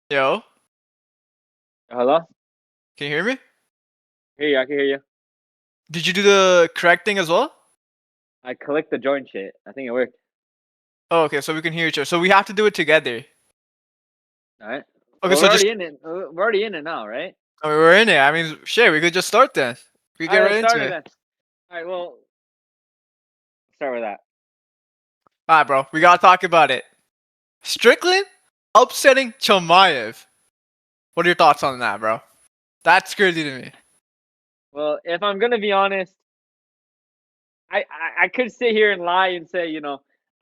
Yo, Hello? can you hear me? Hear you, I can hear you. Did you do the correct thing as well? I clicked the join shit. I think it worked. Oh, okay, so we can hear each other. So we have to do it together. Alright. Okay, Well, so we're just already in it. We're already in it now, right? I mean, we're in it. I mean, shit, we could just start then. We get Alright, let's right start into it it. then. Alright, well, start with that. All right, bro. We gotta talk about it. Strickland upsetting Chimaev. What are your thoughts on that, bro? That's crazy to me. Well, if I'm gonna be honest, I could sit here and lie and say,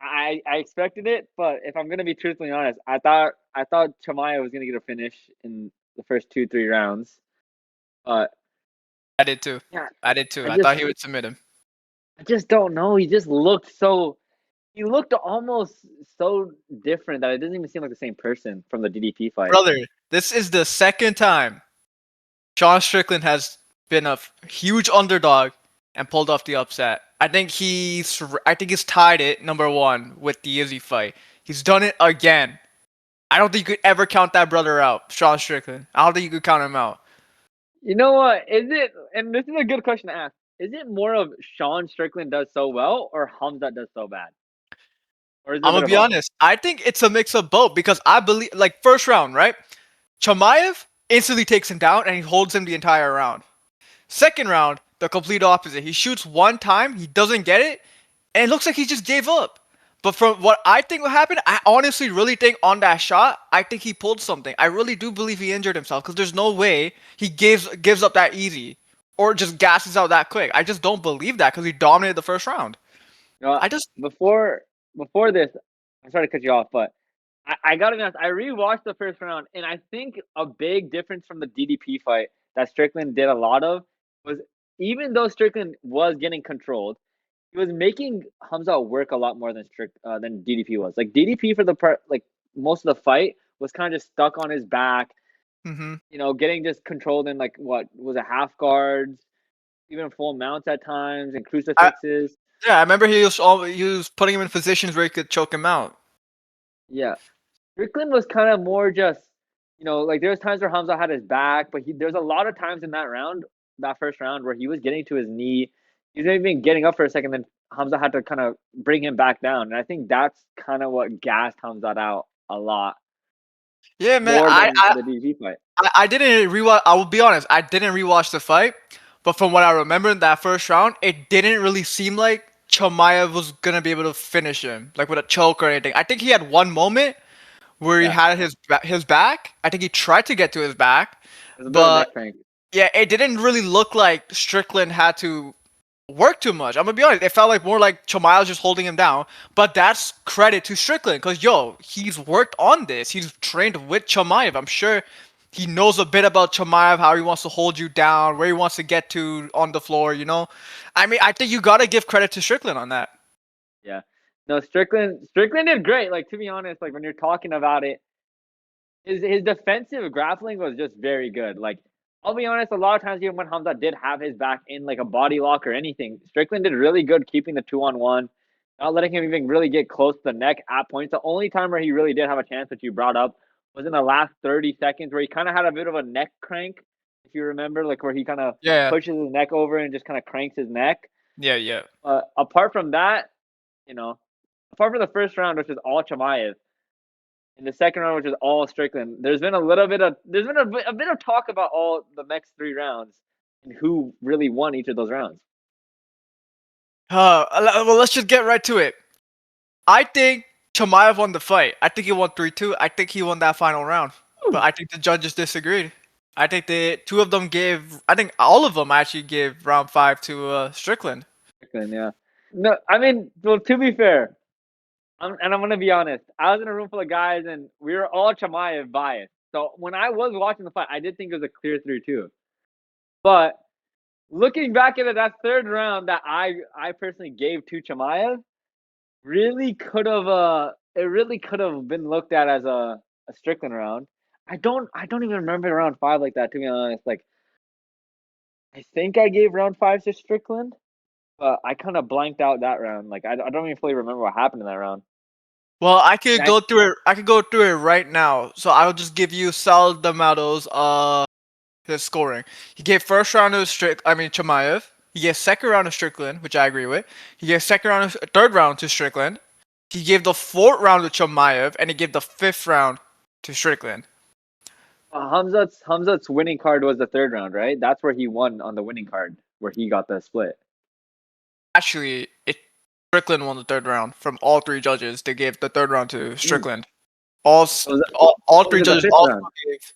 I expected it, but if I'm gonna be truthfully honest, I thought Chimaev was gonna get a finish in the first 2-3 rounds. But I did too. yeah, I did too. I I just thought he would submit him. I just don't know. He looked almost so different that it doesn't even seem like the same person from the DDP fight. Brother, this is the second time Sean Strickland has been a huge underdog and pulled off the upset. I think he's tied it number one with the Izzy fight. He's done it again. I don't think you could ever count that brother out, Sean Strickland. I don't think you could count him out. You know what? Is it? And this is a good question to ask. Is it more of Sean Strickland does so well, or Hamza does so bad, or is it a I'm bit gonna of be both? honest. I think it's a mix of both because I believe, like first round, right? Chimaev instantly takes him down and he holds him the entire round. Second round, the complete opposite. He shoots one time, he doesn't get it, and it looks like he just gave up. But from what I think will happen, I honestly really think on that shot, I think he pulled something. I really do believe he injured himself because there's no way he gives up that easy or just gasses out that quick. I just don't believe that because he dominated the first round. You know, I just before before this, I'm sorry to cut you off, but I gotta be honest. I rewatched the first round, and I think a big difference from the DDP fight that Strickland did a lot of was even though Strickland was getting controlled, he was making Hamza work a lot more than DDP was. Like DDP for the part, like most of the fight was kind of just stuck on his back, hmm getting just controlled in like what was it, half guards, even full mounts at times, and I crucifixes. yeah, I remember he was putting him in positions where he could choke him out. Yeah, Strickland was kind of more just, like there was times where Hamza had his back, but there's a lot of times in that first round, where he was getting to his knee. He was even getting up for a second, then Hamza had to kind of bring him back down. And I think that's kind of what gassed Hamza out a lot Yeah, man. more I, than I the DDP fight. I didn't rewatch. I will be honest. I didn't rewatch the fight, but from what I remember in that first round, it didn't really seem like Chimaev was gonna be able to finish him, like with a choke or anything. I think he had one moment where he Yeah, had his back. I think he tried to get to his back, there's a bit of a but neck crank. yeah, it didn't really look like Strickland had to work too much. I'm gonna be honest. It felt like more like Chimaev just holding him down. But that's credit to Strickland, cause yo, he's worked on this. He's trained with Chimaev. I'm sure he knows a bit about Chimaev, how he wants to hold you down, where he wants to get to on the floor. I mean, I think you gotta give credit to Strickland on that. Yeah, no, Strickland did great. Like, to be honest, like when you're talking about it, his defensive grappling was just very good. Like, I'll be honest, a lot of times even when Hamza did have his back in like a body lock or anything, Strickland did really good keeping the 2-on-1, not letting him even really get close to the neck at points. The only time where he really did have a chance, which you brought up, was in the last 30 seconds where he kind of had a bit of a neck crank, if you remember, like where he kind of Yeah, pushes his neck over and just kind of cranks his neck. yeah, yeah. Apart from that, you know, apart from the first round, which was all Chimaev, in the second round, which is all Strickland, there's been a bit of talk about all the next 3 rounds and who really won each of those rounds. Well, let's just get right to it. I think Chimaev won the fight. I think he won 3-2. I think he won that final round. But I think the judges disagreed. I think the two of them gave. I think all of them actually gave round five to Strickland. Strickland, yeah. No, I mean, well, to be fair, I'm gonna be honest. I was in a room full of guys, and we were all Chimaev biased. So when I was watching the fight, I did think it was a clear 3-2. But looking back at it, that third round that I personally gave to Chimaev really could have been looked at as a Strickland round. I don't even remember round five like that, to be honest. Like, I think I gave round five to Strickland, but I kind of blanked out that round. Like, I don't even fully remember what happened in that round. Well, I could I, go through it. I could go through it right now. So I'll just give you Sal D'Amato's his scoring. He gave first round to Chimaev. He gave second round to Strickland, which I agree with. He gave third round to Strickland. He gave the fourth round to Chimaev, and he gave the fifth round to Strickland. Hamzat's winning card was the third round, right? That's where he won on the winning card, where he got the split. Actually, Strickland won the third round from all three judges. They gave the third round to Strickland. All Was it, all was three it the judges fifth also round? gave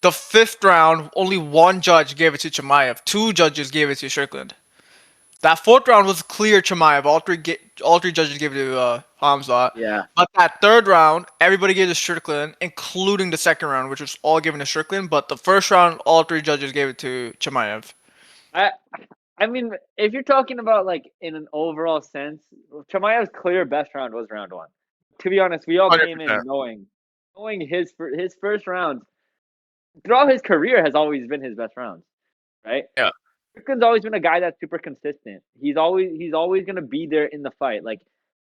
the fifth round. Only one judge gave it to Chimaev. Two judges gave it to Strickland. That fourth round was clear Chimaev. All three judges gave it to Khamzat. Yeah. But that third round, everybody gave it to Strickland, including the second round, which was all given to Strickland. But the first round, all three judges gave it to Chimaev. I I mean, if you're talking about like in an overall sense, Chimaev's clear best round was round one. To be honest, we all came 100%. in knowing his first rounds throughout his career has always been his best rounds, right? Yeah. Strickland's always been a guy that's super consistent. He's always gonna be there in the fight. Like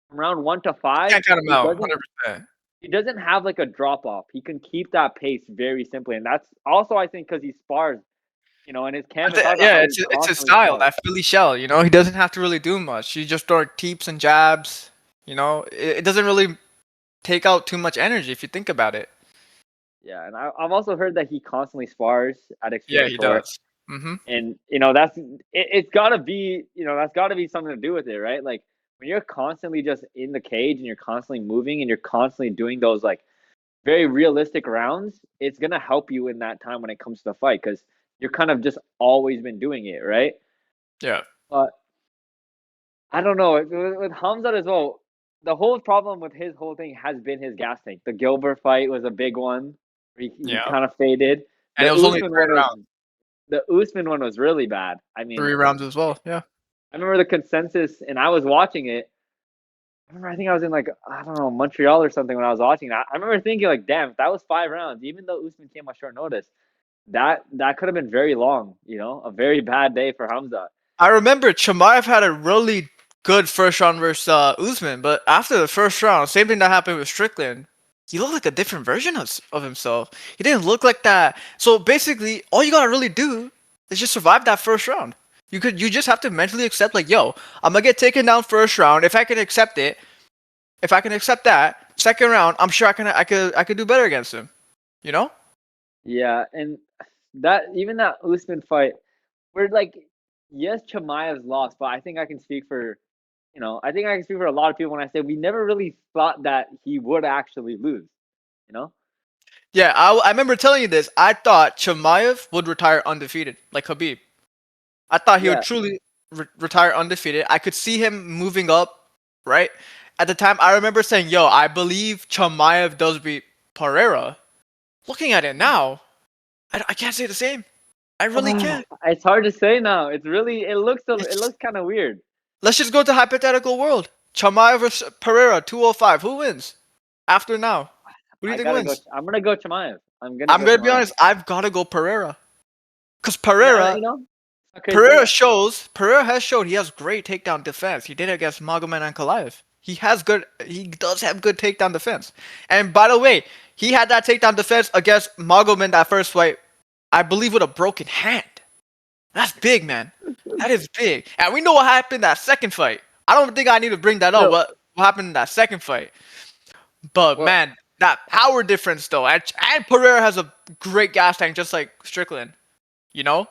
from round 1 to 5, Can't count him he out. doesn't 100%. he doesn't have like a drop off. He can keep that pace very simply, and that's also I think because he spars, in his camp. It's all about Yeah, how he it's his constantly style. spars. That Philly shell. He doesn't have to really do much. He just throw teeps and jabs. It doesn't really take out too much energy if you think about it. Yeah, and I've also heard that he constantly spars at Yeah, Extreme he Couture, does. Mm-hmm. and it's got to be that's got to be something to do with it, right? Like when you're constantly just in the cage and you're constantly moving and you're constantly doing those like very realistic rounds, it's gonna help you in that time when it comes to the fight because you're kind of just always been doing it, right? Yeah. But I don't know with Hamzat as well. The whole problem with his whole thing has been his gas tank. The Gilbert fight was a big one. He Yeah. kind of faded. And The it was only Usman three one was rounds. the Usman one was really bad. I mean, 3 rounds as well. Yeah. I remember the consensus, and I was watching it. I remember I think I was in like I don't know Montreal or something when I was watching that. I remember thinking like, damn, if that was 5 rounds, even though Usman came on short notice, that could have been very long. A very bad day for Hamza. I remember Chimaev had a really good first round versus Usman, but after the first round, same thing that happened with Strickland. He looked like a different version of himself. He didn't look like that. So basically, all you gotta really do is just survive that first round. You just have to mentally accept like, yo, I'm gonna get taken down first round. If I can accept it, if I can accept that second round, I'm sure I could do better against him. You know? Yeah, and that Usman fight, we're like, yes, Chimaev's lost, but I think I can speak for, I think I can speak for a lot of people when I say we never really thought that he would actually lose, you know? Yeah, I remember telling you this. I thought Chimaev would retire undefeated, like Khabib. I thought he would Yeah, truly retire undefeated. I could see him moving up, right? At the time, I remember saying, "Yo, I believe Chimaev does beat Pereira." Looking at it now, I can't say the same. I really can't. it's hard to say now. It looks kind of weird. Let's just go to hypothetical world. Chimaev versus Pereira, 205. Who wins? After now, who do you I think gotta go. wins? I'm gonna go Chimaev. I'm gonna I'm go gonna be Chimaev. honest. I've got to go Pereira, cause Yeah, Pereira it's not crazy to say that. Pereira has showed he has great takedown defense. He did it against Magomed Ankalaev. He does have good takedown defense. And by the way, he had that takedown defense against Magomed that first fight, I believe with a broken hand. That's big, man. That is big. And we know what happened that second fight. I don't think I need to bring that up. No, What happened in that second fight? But well, man, that power difference though, and Pereira has a great gas tank just like Strickland. You know?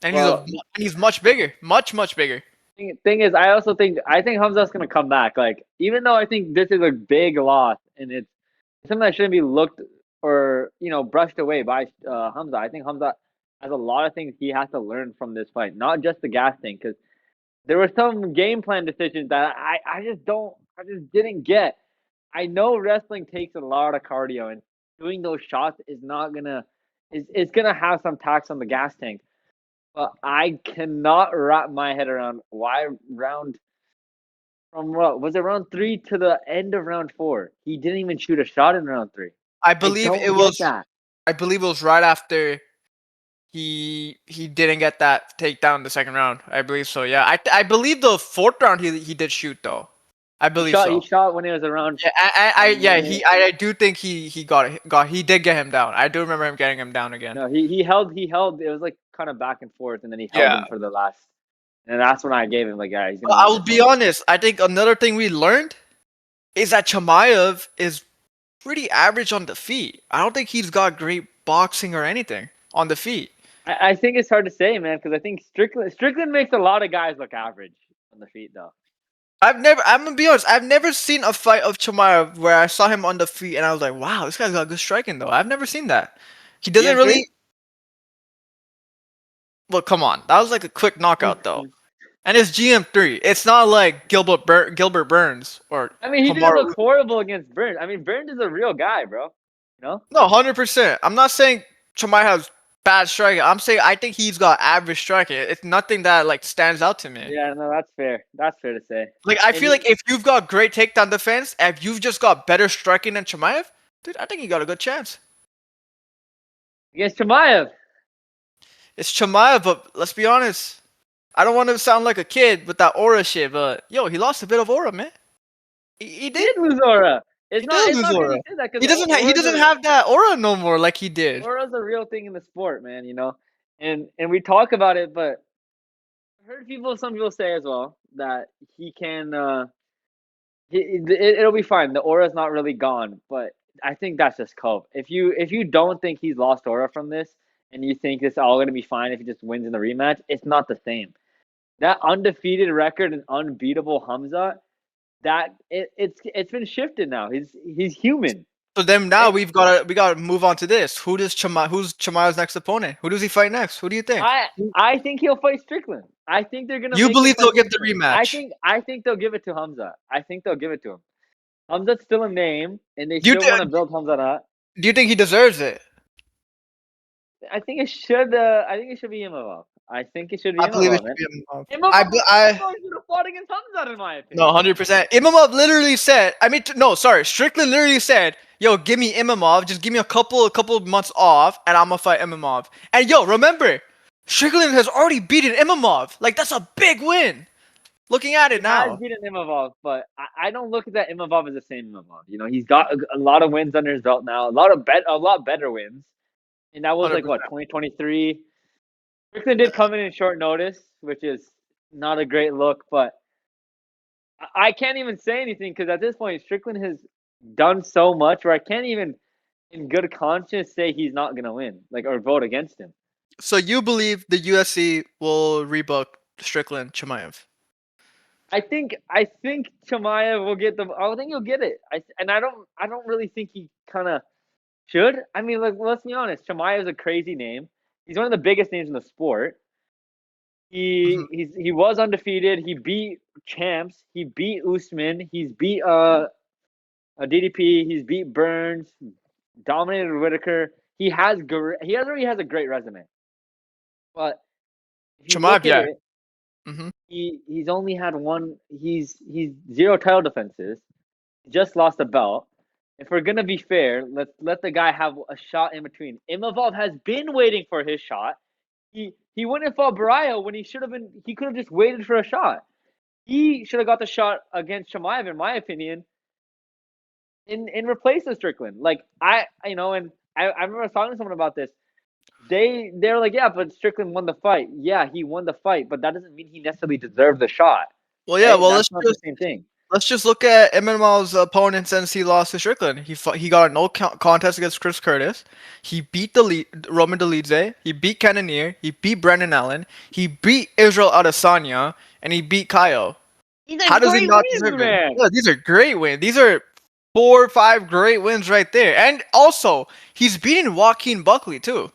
And well, he's much bigger, much bigger. thing is, I think Hamza's gonna come back. Like, even though I think this is a big loss and it's something that shouldn't be looked or brushed away by Hamza. I think Hamza has a lot of things he has to learn from this fight, not just the gas thing. Because there were some game plan decisions that I just didn't get. I know wrestling takes a lot of cardio, and doing those shots is not gonna is it's gonna have some tax on the gas tank. But I cannot wrap my head around why round from what was it round 3 to the end of round 4? He didn't even shoot a shot in round 3. I I believe it don't get was. that. I believe it was right after he didn't get that takedown in the second round. I believe so. Yeah. I believe the fourth round he did shoot though. I He believe shot. He so. shot when it was around Yeah, one yeah, minute. I do think he he did get him down. I do remember him getting him down again. No, he held. It was like kind of back and forth, and then he held Yeah, him for the last. And that's when I gave him like, yeah, he's gonna but win I'll this be one. honest. I think another thing we learned is that Chimaev is pretty average on the feet. I don't think he's got great boxing or anything on the feet. I think it's hard to say, man, because I think Strickland makes a lot of guys look average on the feet, though. I'm gonna be honest. I've never seen a fight of Chimaev where I saw him on the feet and I was like, wow, this guy's got good striking though. I've never seen that. He doesn't GM3? really. Well, come on, that was like a quick knockout though. And it's GM3. It's not like Gilbert Burns or I mean, he didn't Kamaru. look horrible against Burns. I mean, Burns is a real guy, bro. You know? No, 100%. I'm not saying Chimaev has bad striking. I'm saying I think he's got average striking. It's nothing that like stands out to me. Yeah, no, that's fair. That's fair to say. Like I And feel like if you've got great takedown defense, if you've just got better striking than Chimaev, dude, I think you got a good chance. against Chimaev, It's Chimaev, but let's be honest. I don't want to sound like a kid with that aura shit, but yo, he lost a bit of aura, man. He he did. did lose aura. He did It's lose not good aura. to say that He because doesn't. He doesn't have that aura no more like he did. aura's a real thing in the sport, man. You know, and we talk about it, but I've heard some people say as well that he can. It'll be fine. The aura's not really gone, but I think that's just cope. If you don't think he's lost aura from this, and you think it's all gonna be fine if he just wins in the rematch, it's not the same. That undefeated record and unbeatable Khamzat, it's been shifted now. He's human. So then now And we gotta move on to this. Who's Chimaev's next opponent? Who does he fight next? Who do you think? I think he'll fight Strickland. I think they're gonna You make him believe fight he'll get the Strickland. rematch? I think they'll give it to Khamzat. I think they'll give it to him. Hamzat's still a name, and they Do you still think? want to build Khamzat up. Do you think he deserves it? I think it should. I think it should be Imavov. I think it should be I believe it Imavov, should man. be Imamov. Imavov should have fought against Hamzat, in my No, opinion. 100%. Imamov literally said. I mean, no, sorry. Strickland literally said, "Yo, give me Imamov. Just give me a couple of months off, and I'm gonna fight Imamov." And yo, remember, Strickland has already beaten Imamov. Like that's a big win. Looking at He it has now. beaten Imavov, but I don't look at that Imavov as the same Imavov. You know, he's got a lot of wins under his belt now. A lot better wins, and that was like what 100%. 2023. Strickland did come in short notice, which is not a great look, but I can't even say anything because at this point Strickland has done so much where I can't even, in good conscience, say he's not gonna win, like or vote against him. So you believe the UFC will rebook Strickland Chimaev? I think Chimaev will get the. I think he'll get it. I don't really think he kind of should. I mean, like let's be honest. Chimaev's a crazy name. He's one of the biggest names in the sport. Hmm. He was undefeated. He beat champs. He beat Usman. He's beat a DDP. He's beat Burns. Dominated Whitaker. He already has a great resume. But if you Chimaev, look at yeah. it, Hmm. he's only had one. He's zero title defenses. Just lost a belt. If we're gonna be fair, let's let the guy have a shot in between. Imavov has been waiting for his shot. He went and fought Baraya when he should have been. He could have just waited for a shot. He should have got the shot against Chimaev, in my opinion, in replace of Strickland. Like and I remember talking to someone about this. They're like, yeah, but Strickland won the fight. Yeah, he won the fight, but that doesn't mean he necessarily deserved the shot. Well, yeah. Right? Well, That's not the same thing. let's just look at Emmett opponent since he lost to Strickland. He got a no contest against Chris Curtis. He beat Roman Dolidze. He beat Cannonier. He beat Brendan Allen. He beat Israel Adesanya, and he beat Kaio. These are How does he great not wins, deserve it? man. Yeah, these are great wins. These are 4 or 5 great wins right there. And also, he's beating Joaquin Buckley too.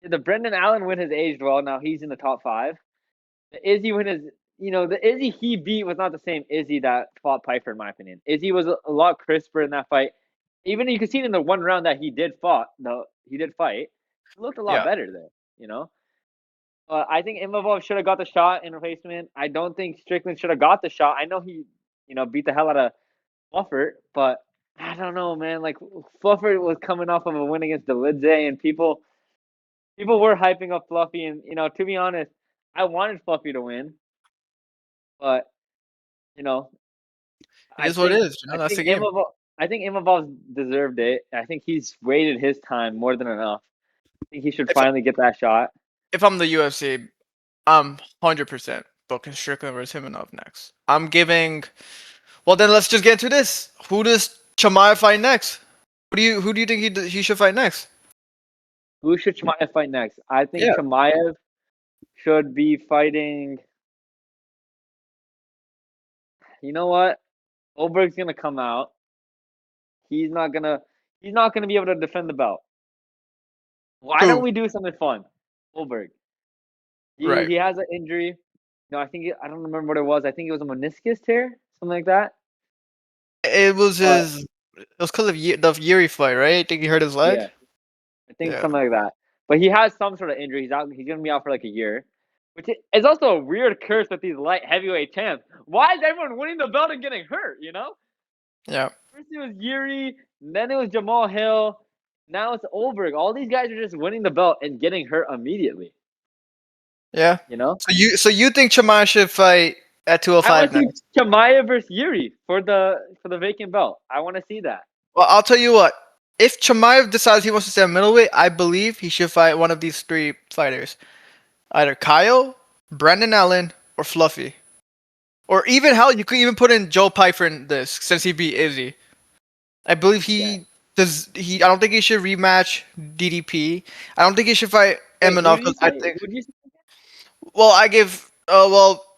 The Brendan Allen win has aged well. Now he's in the top five. The Izzy win is, the Izzy he beat was not the same Izzy that fought Piper, in my opinion. Izzy was a lot crisper in that fight. Even you can see it in the one round that he did fight. He looked a lot Yeah. better there, you know. I think Imavov should have got the shot in replacement. I don't think Strickland should have got the shot. I know he, beat the hell out of Fluffert, but I don't know, man. Like Fluffert was coming off of a win against Dolidze, and people were hyping up Fluffy, and to be honest, I wanted Fluffy to win, but you know, It is what it is. I That's the think game. Imavov's deserved it. I think he's waited his time more than enough. I think he should If finally get that shot. if I'm the UFC, I'm 100% booking Strickland versus him up next. I'm giving. Well, then let's just get into this. Who does Chimaev fight next? Who do you think he should fight next? Who should Chimaev fight next? I think Yeah, Chimaev should be fighting. You know what? Oberg's gonna come out. He's not gonna. He's not gonna be able to defend the belt. Why don't who? we do something fun? Oberg. He Right. he has an injury. No, I don't remember what it was. I think it was a meniscus tear, something like that. It was But his. It was because of the Yuri fight, right? I think he hurt his leg. yeah, I think Yeah. something like that. But he has some sort of injury. He's out. He's gonna be out for like a year, which is also a weird curse with these light heavyweight champs. Why is everyone winning the belt and getting hurt? You know, Yeah. first it was Yuri, then it was Jamal Hill, now it's Oberg. All these guys are just winning the belt and getting hurt immediately. Yeah. You know, So you think Chimaev should fight at I want 205 to see next? Chimaev versus Yuri for the vacant belt. I want to see that. Well, I'll tell you what. If Chimaev decides he wants to stay at middleweight, I believe he should fight one of these three fighters. Either Kyle, Brandon Allen, or Fluffy. Or even hell, you could even put in Joe Pyfer in this since he beat Izzy. I believe Yeah. he does. I don't think he should rematch DDP. I don't think he should fight Wait, who Eminov did you because I say? think. Who did you say? Well, I give.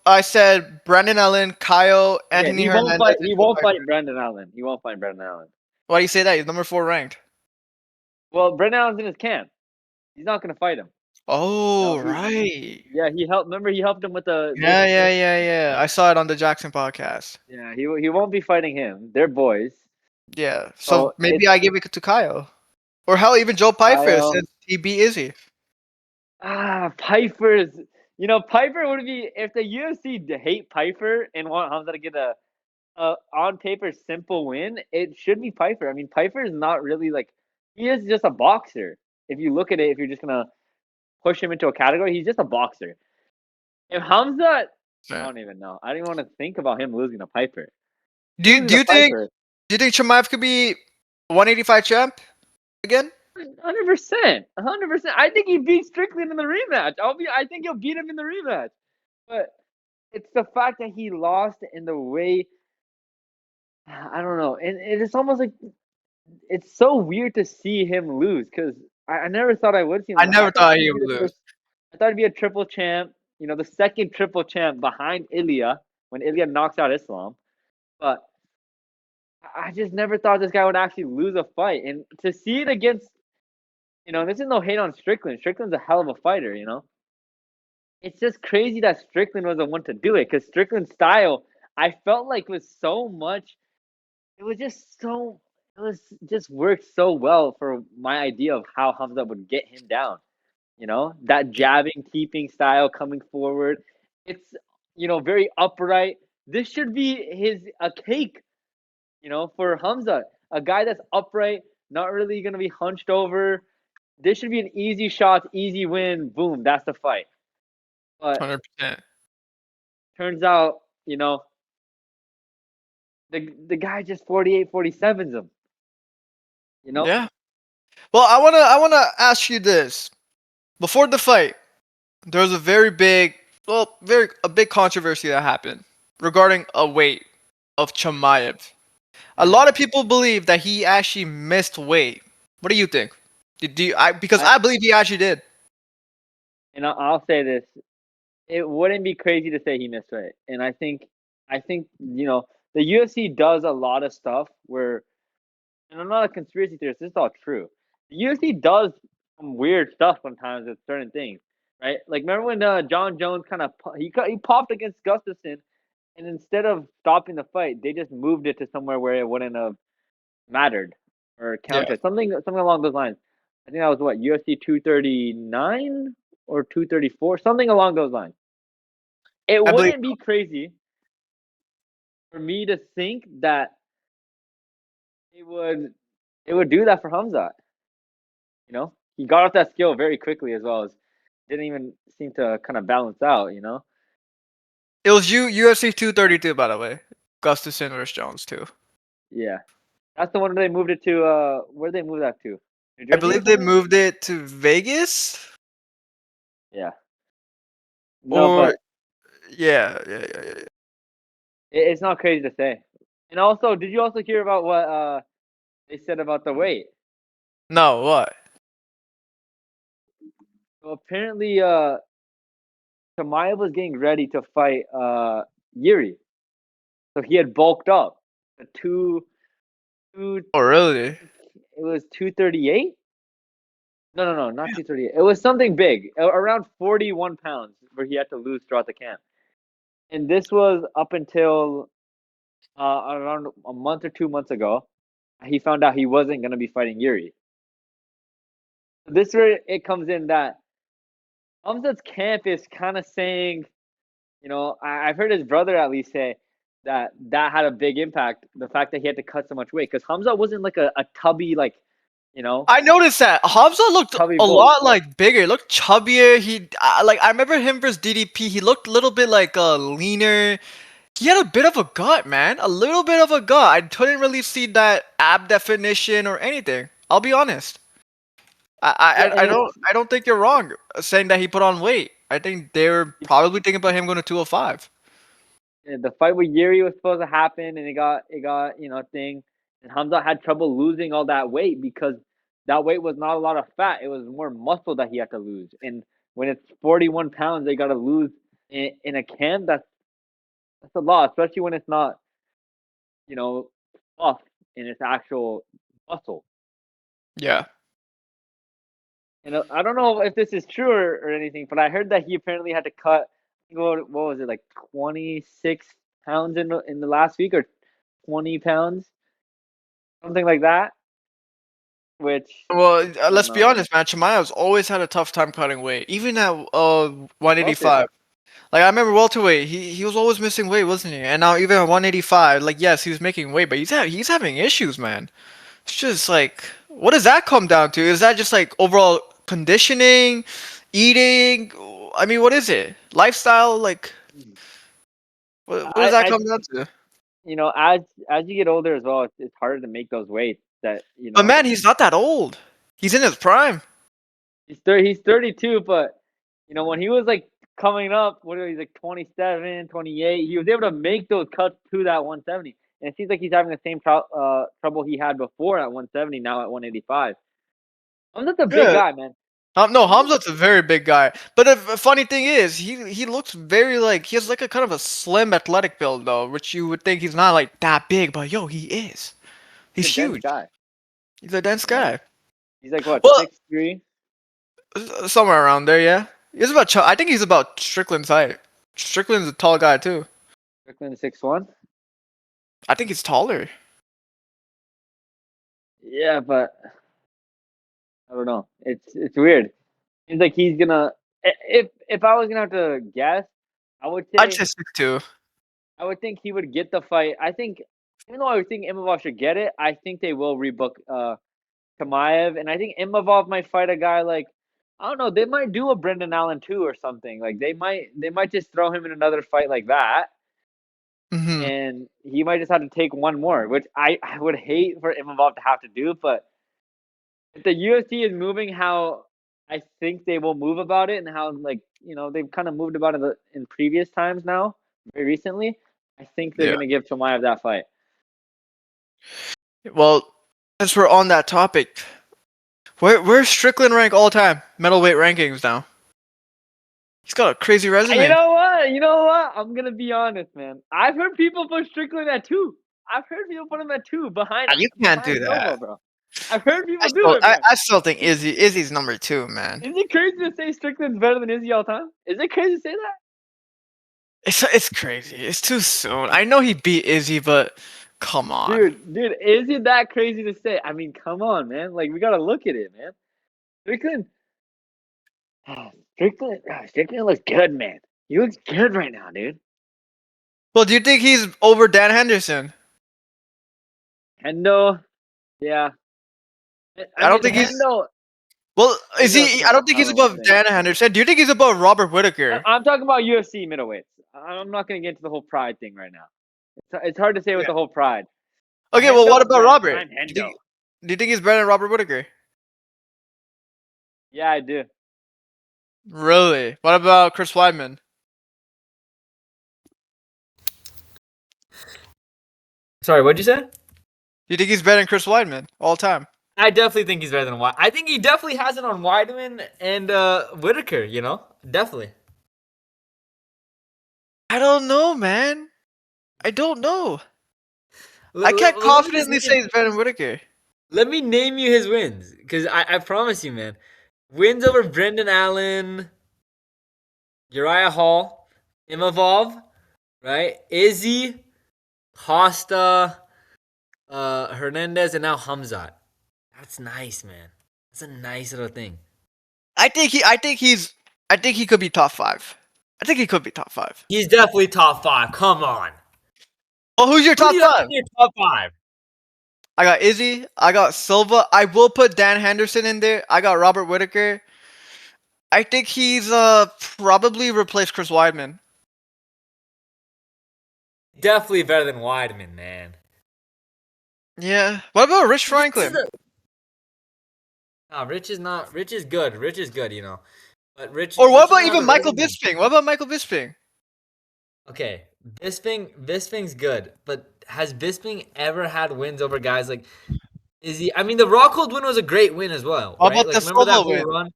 I said Brandon Allen, Kyle, Okay, Anthony Hernandez, and He Joe won't Pyfer. fight Brandon Allen. He won't fight Brandon Allen. Why do you say that? He's number 4 ranked. Well, Brandon Allen's in his camp. He's not gonna fight him. No, Oh, right. yeah, he helped. Remember, he helped him with the Yeah, yeah, the yeah, yeah. I saw it on the Jackson podcast. yeah. He won't be fighting him. They're boys. Yeah. So So maybe it's I give it to Kyle. Or hell, even Joe Pyfer Kyle. since he beat Izzy. Piper's. You know, Piper would be if the UFC hate Piper and want Hamza to get a on paper simple win. It should be Piper. I mean, Piper is not really like he is just a boxer. If you look at it, if you're just gonna push him into a category, he's just a boxer. If Hamza, I Yeah. don't even know. I don't even want to think about him losing to Piper. Do He you, loses do to you think Piper. do you think Chimaev could be 185 champ again? 100%, 100%. I think he beat Strickland in the rematch. I think he'll beat him in the rematch. But it's the fact that he lost in the way. I don't know, and it's almost like it's so weird to see him lose because I never thought I would see him I lose. I never thought thought he'd he be would the lose. first. I thought he'd be a triple champ. You know, the second triple champ behind Ilya when Ilya knocks out Islam. But I just never thought this guy would actually lose a fight, and to see it against, this is no hate on Strickland. Strickland's a hell of a fighter. It's just crazy that Strickland was the one to do it because Strickland's style, I felt like was so much. It was just so. It was just worked so well for my idea of how Hamza would get him down. That jabbing, keeping style coming forward. It's very upright. This should be a cake. For Hamza, a guy that's upright, not really gonna be hunched over. This should be an easy shot, easy win. Boom, that's the fight. But 100%. turns out, the guy just 48, 47s him. You know, Yeah. Well, I wanna ask you this. Before the fight, there was a a big controversy that happened regarding a weight of Chimaev. A mm-hmm. lot of people believe that he actually missed weight. What do you think? Because I I believe he actually did. and I'll say this: it wouldn't be crazy to say he missed weight. And I think the UFC does a lot of stuff where, and I'm not a conspiracy theorist. This is all true. The UFC does some weird stuff sometimes with certain things, right? Like remember when John Jones kind of he popped against Gustafson, and instead of stopping the fight, they just moved it to somewhere where it wouldn't have mattered or Yeah, counted something along those lines. I think that was what UFC 239 or 234, something along those lines. It I believe. wouldn't be crazy for me to think that it would it would do that for Hamzat. He got off that skill very quickly as well as didn't even seem to kind of balance out. It was UFC 232, by the way. Gustafsson versus Jones too. Yeah, that's the one where they moved it to. Where they moved that to? New I Jersey or believe they something? moved it to Vegas Yeah. No, or but yeah. it's not crazy to say. And also, did you also hear about what they said about the weight? No, what? So apparently, Chimaev was getting ready to fight Yuri, so he had bulked up. A two, Oh, really? it was 238. No, not 238. It was something big, around 41 pounds, where he had to lose throughout the camp. And this was up until around a month or 2 months ago. He found out he wasn't going to be fighting Yuri. This is where it comes in that Hamzat's camp is kind of saying, I've heard his brother at least say that had a big impact. The fact that he had to cut so much weight, because Hamzat wasn't like a tubby, like, I noticed that Hamza looked tubby a bulk. lot like bigger. He looked chubbier. He like I remember him versus DDP. He looked a little bit like leaner. He had a bit of a gut, man. A little bit of a gut. I couldn't really see that ab definition or anything. I'll be honest. Yeah, and I don't think you're wrong saying that he put on weight. I think they're probably thinking about him going to 205. the fight with Yuri was supposed to happen, and it got thing, and Hamzat had trouble losing all that weight because that weight was not a lot of fat. It was more muscle that he had to lose, and when it's 41 pounds, they got to lose in a camp. That's a lot, especially when it's not tough in its actual muscle. Yeah. And I don't know if this is true or anything, but I heard that he apparently had to cut. What was it, like 26 pounds in the last week, or 20 pounds, something like that. Which Well, I don't let's be know. honest, man. Chimaev's always had a tough time cutting weight, even at Welter. 185. Like I remember welterweight, he was always missing weight, wasn't he? And now even at 185, like yes, he was making weight, but he's having issues, man. It's just like, what does that come down to? Is that just like overall conditioning, eating? I mean, what is it? Lifestyle? Like, what does that I come down to? as you get older as well, it's harder to make those weights. That But man, he's not that old. He's in his prime. he's 32, but when he was like coming up, what he's like 27, 28, he was able to make those cuts to that 170. And it seems like he's having the same trouble he had before at 170, now at 185. I'm just a big Yeah. guy, man. No, I'm just, Hamzat's a very big guy. But the funny thing is, he looks very like he has like a kind of a slim athletic build though, which you would think he's not like that big, but yo, he is. he's a He's dense huge. guy. He's a dense You know, guy. he's like what, Well, 6'3"? somewhere around there, yeah. He's about. I think he's about Strickland's height. Strickland's a tall guy too. Strickland 6'1". I think he's taller. Yeah, but I don't know. It's weird. Seems like he's gonna. If I was gonna have to guess, I would I'd say say 6'2". I would think he would get the fight. I think, even though I would think Imavov should get it, I think they will rebook Chimaev, and I think Imavov might fight a guy like, I don't know. They might do a Brendan Allen 2 or something. Like they might just throw him in another fight like that, Mm-hmm. and he might just have to take one more, which I would hate for Imavov to have to do. But if the UFC is moving how I think they will move about it, and how, like, they've kind of moved about it in previous times now, very recently, I think they're Yeah. gonna give Chimaev that fight. Well, as we're on that topic, where's Strickland rank all time middleweight rankings now? He's got a crazy You resume. know what? You know what? I'm gonna be honest, man. I've heard people put Strickland at 2. I've heard people put him at 2 behind You can't do behind that. Nova, bro. I've heard people do it, man. I still think Izzy's number 2, man. Is it crazy to say Strickland's better than Izzy all time? Is it crazy to say that? It's crazy. It's too soon. I know he beat Izzy, but come on. Dude, is it that crazy to say? I mean, come on, man. Like, we gotta look at it, man. Strickland, Strickland looks good, man. He looks good right now, dude. Well, do you think he's over Dan Henderson? Hendo, yeah. I I don't mean, think he's. Hendo. Well, is Hendo's he? kind I of a don't think he's tunnel above thing. Dan Henderson. Do you think he's above Robert Whitaker? I'm talking about UFC middleweights. I'm not gonna get into the whole pride thing right now. It's hard to say with Yeah. the whole pride. Okay, well, what about man, Robert? prime Do Hendo. you think he's better than Robert Whittaker? Yeah, I do. Really? What about Chris Weidman? Sorry, what'd you say? Do you think he's better than Chris Weidman all time? I definitely think he's better than Weidman. I think he definitely has it on Weidman and Whitaker, you know? Definitely. I don't know, man. I don't know. I Let- can't let- let me just confidently say he's better than Whittaker. Let me name you his wins, because I promise you, man. Wins over Brendan Allen, Uriah Hall, Imavov, right? Izzy, Costa, Hernandez, and now Khamzat. That's nice, man. That's a nice little thing. I think he could be top 5. I think he could be top 5. He's definitely top 5. Come on. Oh, who's your Who top do you have 5? in your top 5? I got Izzy. I got Silva. I will put Dan Henderson in there. I got Robert Whittaker. I think he's probably replaced Chris Weidman. Definitely better than Weidman, man. Yeah. What about Rich This is Franklin? Nah, Rich is not. Rich is good. Rich is good, you know. But Rich. Or what Rich about doesn't have even the Michael resume. Bisping? What about Michael Bisping? Okay, Bisping's good, but has Bisping ever had wins over guys like? Is he? I mean, the Rockhold win was a great win as well, How right? about Like, the remember that Silva whole win? run?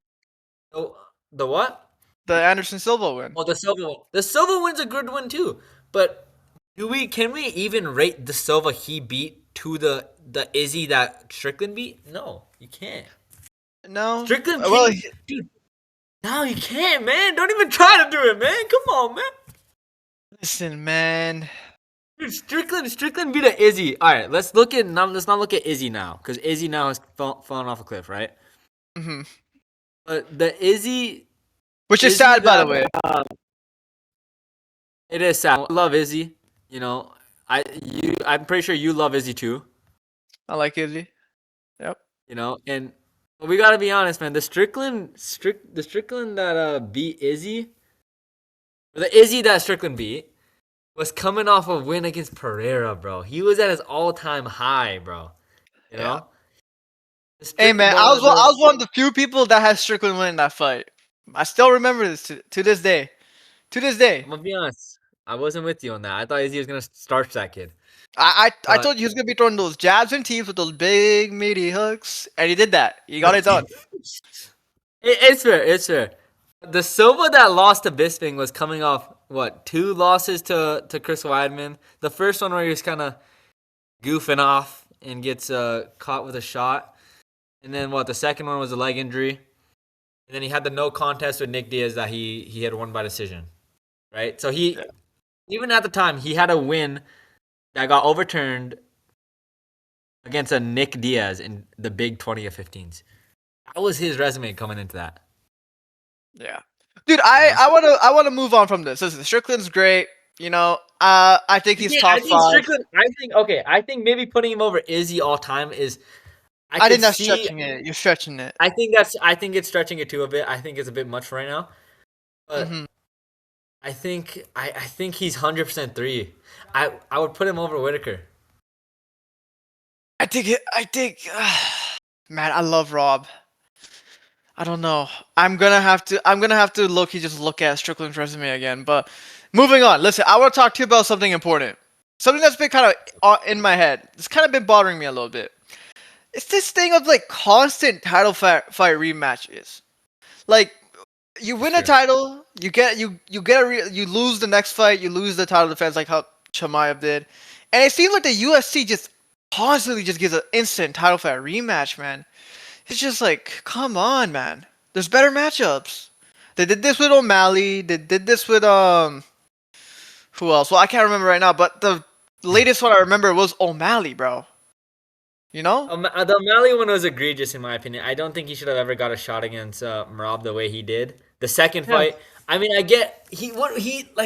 Oh, the what? The Anderson Silva win. Oh, the Silva. The Silva win's a good win too. But can we even rate the Silva he beat to the Izzy that Strickland beat? No, you can't. No. Strickland Well, came, dude. No, you can't, man. Don't even try to do it, man. Come on, man. listen, man. Dude, Strickland beat a Izzy. All right, let's not look at Izzy now, because Izzy now has fallen off a cliff, right? Hmm. But the Izzy, Which is Izzy sad, by the that- way. it is sad. I love Izzy. You know, I'm pretty sure you love Izzy too. I like Izzy. Yep. You know, and but we gotta be honest, man. The Strickland that beat Izzy, or the Izzy that Strickland beat, was coming off a win against Pereira, bro. He was at his all-time high, bro. You Yeah. know. Hey, man. I was one of the few people that had Strickland win that fight. I still remember this to this day. To this day. I'm gonna be honest. I wasn't with you on that. I thought Izzy was gonna starch that kid. I But- told you he was gonna be throwing those jabs and teams with those big meaty hooks, and he did that. He got it done. It's fair. It's fair. The Silva that lost to Bisping was coming off what 2 losses to Chris Weidman. The first one where he was kind of goofing off and gets caught with a shot, and then the second one was a leg injury, and then he had the no contest with Nick Diaz that he had won by decision, right? So even at the time he had a win that got overturned against a Nick Diaz in the big 20 of 15s. That was his resume coming into that. Yeah, dude. I wanna move on from this. Listen, Strickland's great. You know, I think he's top I think 5. Strickland. I think maybe putting him over Izzy all time is. I could think that's see. stretching it. You're stretching it. I think it's stretching it too a bit. I think it's a bit much right now. But Mhm. I think he's 100% 3. I would put him over Whitaker. I think. Man, I love Rob. I don't know. I'm gonna have to look at Strickland's resume again. But moving on. Listen, I want to talk to you about something important. Something that's been kind of in my head. It's kind of been bothering me a little bit. It's this thing of like constant title fight rematches. Like you win a Sure. title, you lose the next fight, you lose the title defense like how Chimaev did, and it seems like the UFC just constantly just gives an instant title fight rematch, man. It's just like, come on, man. There's better matchups. They did this with O'Malley. They did this with who else? Well, I can't remember right now, but the latest one I remember was O'Malley, bro. You know? The O'Malley one was egregious in my opinion. I don't think he should have ever got a shot against Merab the way he did. The second Yeah. fight, I mean, I get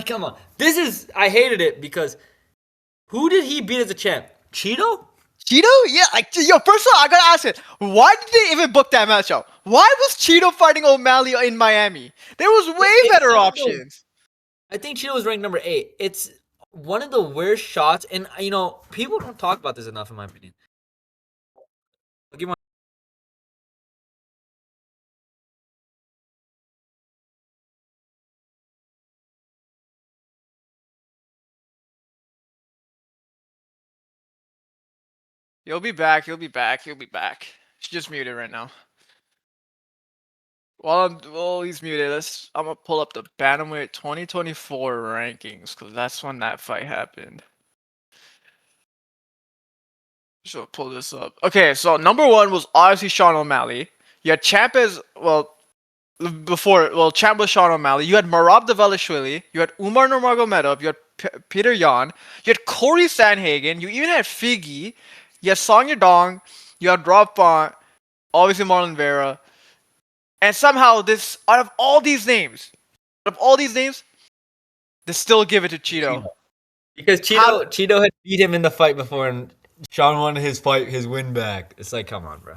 come on. I hated it because who did he beat as a champ? Cheeto? Cheeto? Yeah, like, yo, first of all, I gotta ask it. Why did they even book that matchup? Why was Cheeto fighting O'Malley in Miami? There was way better options. I think Cheeto was ranked number 8. one of the worst shots, and people don't talk about this enough, in my opinion. I'll give my You'll be back. You'll be back. You'll be back. She's just muted right now. Well, he's muted. I'm gonna pull up the Bantamweight 2024 rankings because that's when that fight happened. So pull this up. Okay, so number one was obviously Sean O'Malley. You had Champ as Champ was Sean O'Malley. You had Merab Dvalishvili. You had Umar Nurmagomedov. You had Peter Yan. You had Corey Sandhagen. You even had Figgy. You had Song Yadong. You had Rob Font. Obviously Marlon Vera. And somehow out of all these names, they still give it to Cheeto. Because Cheeto had beat him in the fight before, and Sean won his win back. It's like, come on, bro.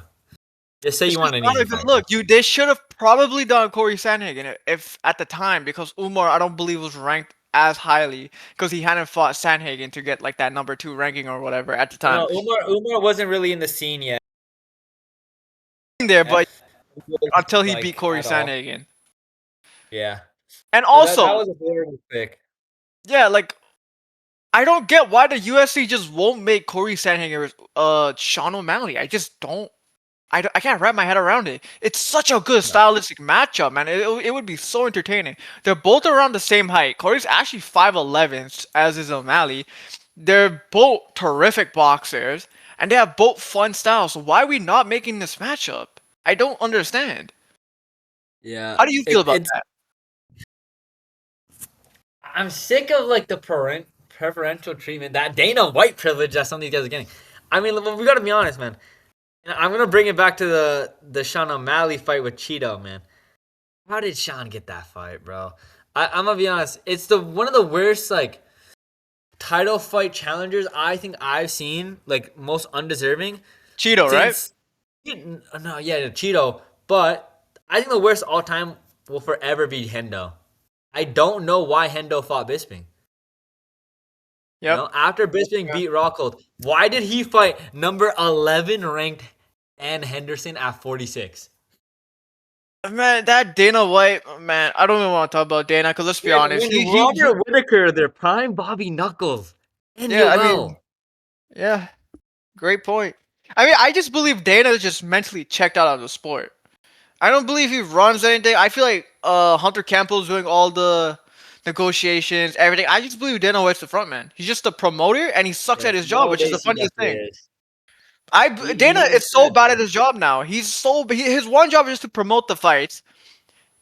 Just say you want an easy fight. Look, they should have probably done Corey Sandhagen if at the time, because Umar, I don't believe, was ranked as highly because he hadn't fought Sandhagen to get like that number 2 ranking or whatever at the time. No, Umar wasn't really in the scene yet. There, but until he beat Corey Sandhagen. Yeah. And also, that was a horrible pick. Yeah, like I don't get why the UFC just won't make Corey Sandhagen Sean O'Malley. I just don't. I can't wrap my head around it. It's such a good stylistic matchup, man. It would be so entertaining. They're both around the same height. Corey's actually 5'11", as is O'Malley. They're both terrific boxers, and they have both fun styles. So why are we not making this matchup? I don't understand. Yeah. How do you feel about that? I'm sick of like the preferential treatment, that Dana White privilege that some of these guys are getting. I mean, we gotta be honest, man. I'm gonna bring it back to the Sean O'Malley fight with Cheeto, man. How did Sean get that fight, bro? I'm gonna be honest. It's one of the worst like title fight challengers I think I've seen, like most undeserving. Cheeto, right? No, yeah, Cheeto. But I think the worst all time will forever be Hendo. I don't know why Hendo fought Bisping. Yeah. After Bisping beat Rockhold, why did he fight number 11 ranked Dan Henderson at 46? Man, that Dana White, man, I don't even want to talk about Dana because let's be honest. Robert Whitaker, their prime Bobby Knuckles. And yeah, great point. I mean, I just believe Dana is just mentally checked out of the sport. I don't believe he runs anything. I feel like Hunter Campbell's doing all the negotiations, everything. I just believe Dana White's the front man. He's just the promoter, and he sucks at his job, which is the funniest thing. Dana is so bad at his job now. His one job is just to promote the fights,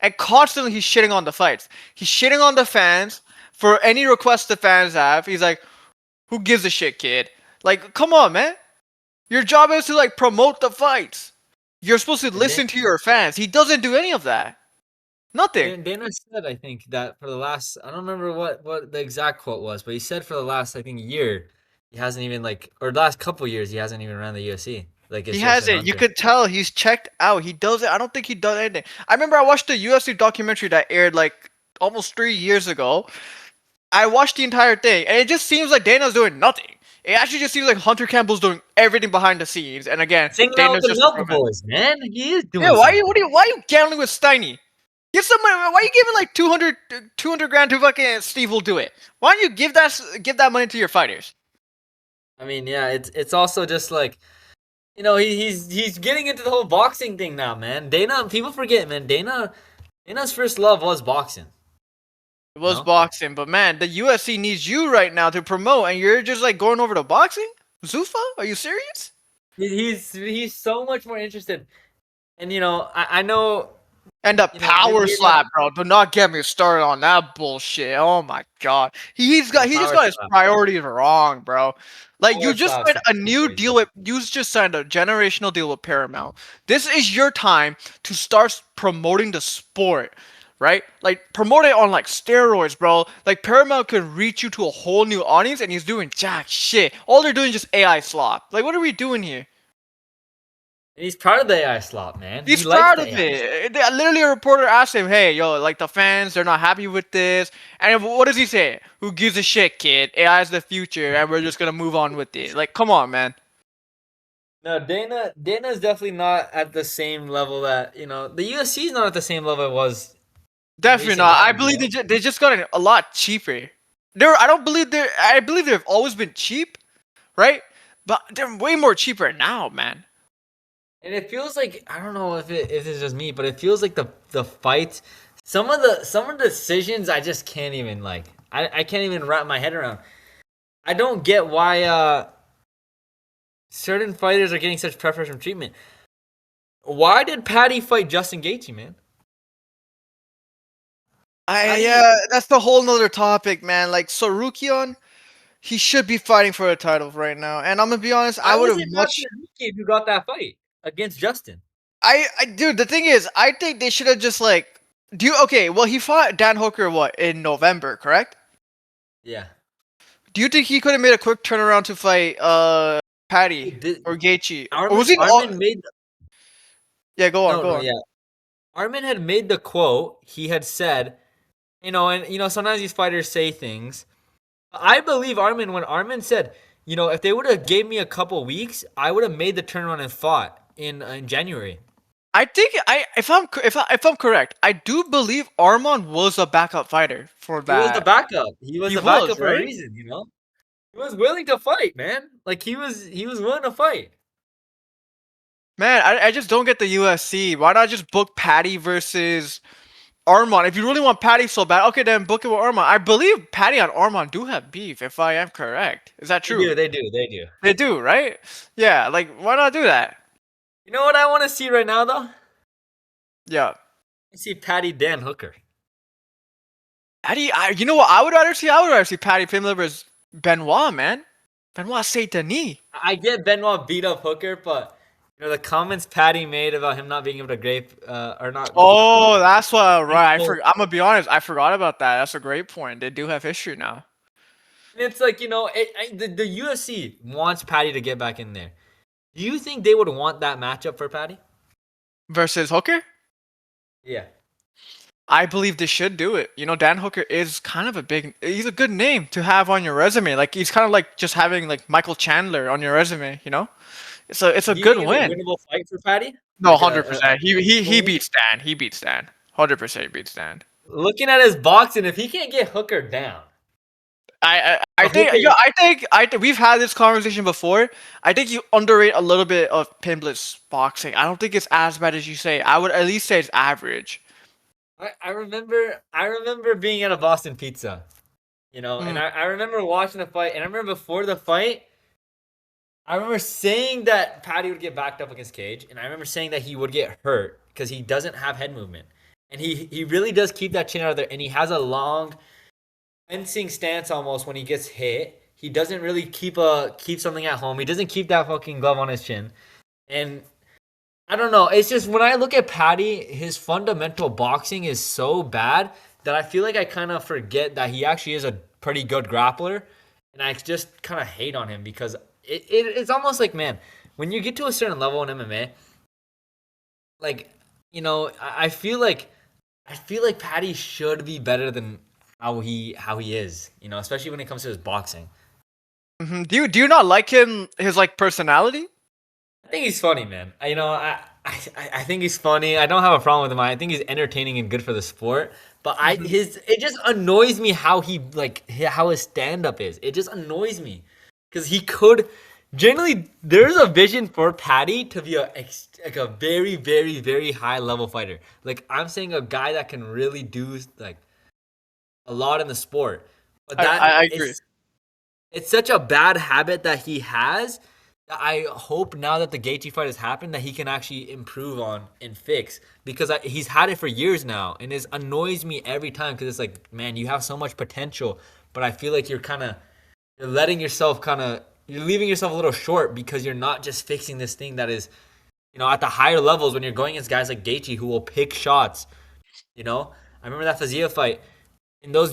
and constantly he's shitting on the fights. He's shitting on the fans for any requests the fans have. He's like, "Who gives a shit, kid?" Like, come on, man. Your job is to like promote the fights. You're supposed to listen to your fans. He doesn't do any of that. Nothing. Dana said, I think, that for the last, I don't remember what the exact quote was, but he said for the last, I think, year, he hasn't even or the last couple years, he hasn't even ran the UFC. Like he hasn't. You could tell he's checked out. He doesn't. I don't think he does anything. I remember I watched the UFC documentary that aired like almost 3 years ago. I watched the entire thing, and it just seems like Dana's doing nothing. It actually just seems like Hunter Campbell's doing everything behind the scenes. And again, Dana's just the boys, man. He is doing. Yeah, why are you gambling with Steiny? Get some money. Why are you giving like 200 grand to fucking Steve will do it? Why don't you give that money to your fighters? I mean, yeah, it's also just like, he's getting into the whole boxing thing now, man. Dana, people forget, man. Dana's first love was boxing. It was boxing, but man, the UFC needs you right now to promote, and you're just like going over to boxing? Zuffa? Are you serious? He's so much more interested. And I know. And the power slap, bro. Do not get me started on that bullshit. Oh my god. He just got his priorities wrong, bro. Like you just signed a generational deal with Paramount. This is your time to start promoting the sport, right? Like promote it on like steroids, bro. Like Paramount could reach you to a whole new audience, and he's doing jack shit. All they're doing is just AI slop. Like what are we doing here? And he's proud of the AI slot, man. He's He likes proud the of AI. it. Literally, a reporter asked him, "Hey, yo, like the fans, they're not happy with this." And what does he say? "Who gives a shit, kid? AI is the future, and we're just gonna move on with it." Like, come on, man. No, Dana's definitely not at the same level that, the UFC is not at the same level it was in Definitely recent not. I times, believe they just got it a lot cheaper. I don't believe they're. I believe they've always been cheap, right? But they're way more cheaper now, man. And it feels like, I don't know if it's just me, but it feels like the fights, some of the decisions I just can't even like. I can't even wrap my head around. I don't get why certain fighters are getting such preferential treatment. Why did Patty fight Justin Gaethje, man? Patty, Yeah, that's the whole nother topic, man. Like Sarukian, he should be fighting for a title right now. And I'm gonna be honest, I why would was have it not much. Sarukian who got that fight against Justin? Dude, the thing is, I think they should have just like. Okay? Well, he fought Dan Hooker what in November, correct? Yeah. Do you think he could have made a quick turnaround to fight Patty Did, or Gaethje, or was Armin he? Armin made Yeah, go on, no, go no, on. yeah. Armin had made the quote. He had said, and sometimes these fighters say things. I believe Armin when Armin said, if they would have gave me a couple weeks, I would have made the turnaround and fought in January. I think if I'm correct, I do believe Armand was a backup fighter for He was the that. backup. He was He the was, backup for a right? reason, He was willing to fight, man. Like he was willing to fight. Man, I just don't get the UFC. Why not just book Patty versus Armand? If you really want Patty so bad, okay, then book it with Armand. I believe Patty and Armand do have beef, if I am correct. Is that They true? do, they do, they do. They do, right? Yeah, like why not do that? You know what I want to see right now, though? Yeah. I see Patty Dan Hooker. Patty, you know what I would rather see? I would rather see Patty Pimblett versus Benoit, man. Benoit Saint Denis. I get Benoit beat up Hooker, but the comments Patty made about him not being able to grape or not. Oh, that's what. Right. So- I'm gonna be honest. I forgot about that. That's a great point. They do have history now. It's like the UFC wants Patty to get back in there. Do you think they would want that matchup for Patty? Versus Hooker, Yeah. I believe they should do it. Dan Hooker is kind of a big. He's a good name to have on your resume. Like he's kind of like just having like Michael Chandler on your resume. It's a Do you good think it's a win. winnable fight for Patty? No, Like 100%. He clean- beats Stan. He beats Stan. 100% beats Stan. looking at his boxing, if he can't get Hooker down, I think Hooker, yeah, I think we've had this conversation before. I think you underrate a little bit of Pimblett's boxing. I don't think it's as bad as you say. I would at least say it's average. I remember being at a Boston Pizza, and Mm. I remember watching the fight, and I remember before the fight, I remember saying that Patty would get backed up against Cage, and I remember saying that he would get hurt because he doesn't have head movement, and he really does keep that chin out of there, and he has a long fencing stance almost when he gets hit. He doesn't really keep something at home. He doesn't keep that fucking glove on his chin, and I don't know. It's just when I look at Patty, his fundamental boxing is so bad that I feel like I kind of forget that he actually is a pretty good grappler, and I just kind of hate on him because it's almost like, man, when you get to a certain level in MMA, like I feel like Patty should be better than how he is, especially when it comes to his boxing. Do you not like his like personality? I think he's funny, man. I think he's funny. I don't have a problem with him. I think he's entertaining and good for the sport. But it just annoys me how how his stand up is. It just annoys me because he could generally. There's a vision for Patty to be like a very very very high level fighter. Like I'm saying, a guy that can really do like a lot in the sport. But I agree. it's such a bad habit that he has. I hope now that the Gaethje fight has happened that he can actually improve on and fix because he's had it for years now and it annoys me every time because it's like, man, you have so much potential, but I feel like you're leaving yourself a little short because you're not just fixing this thing that is, at the higher levels when you're going against guys like Gaethje who will pick shots. I remember that Fazia fight in those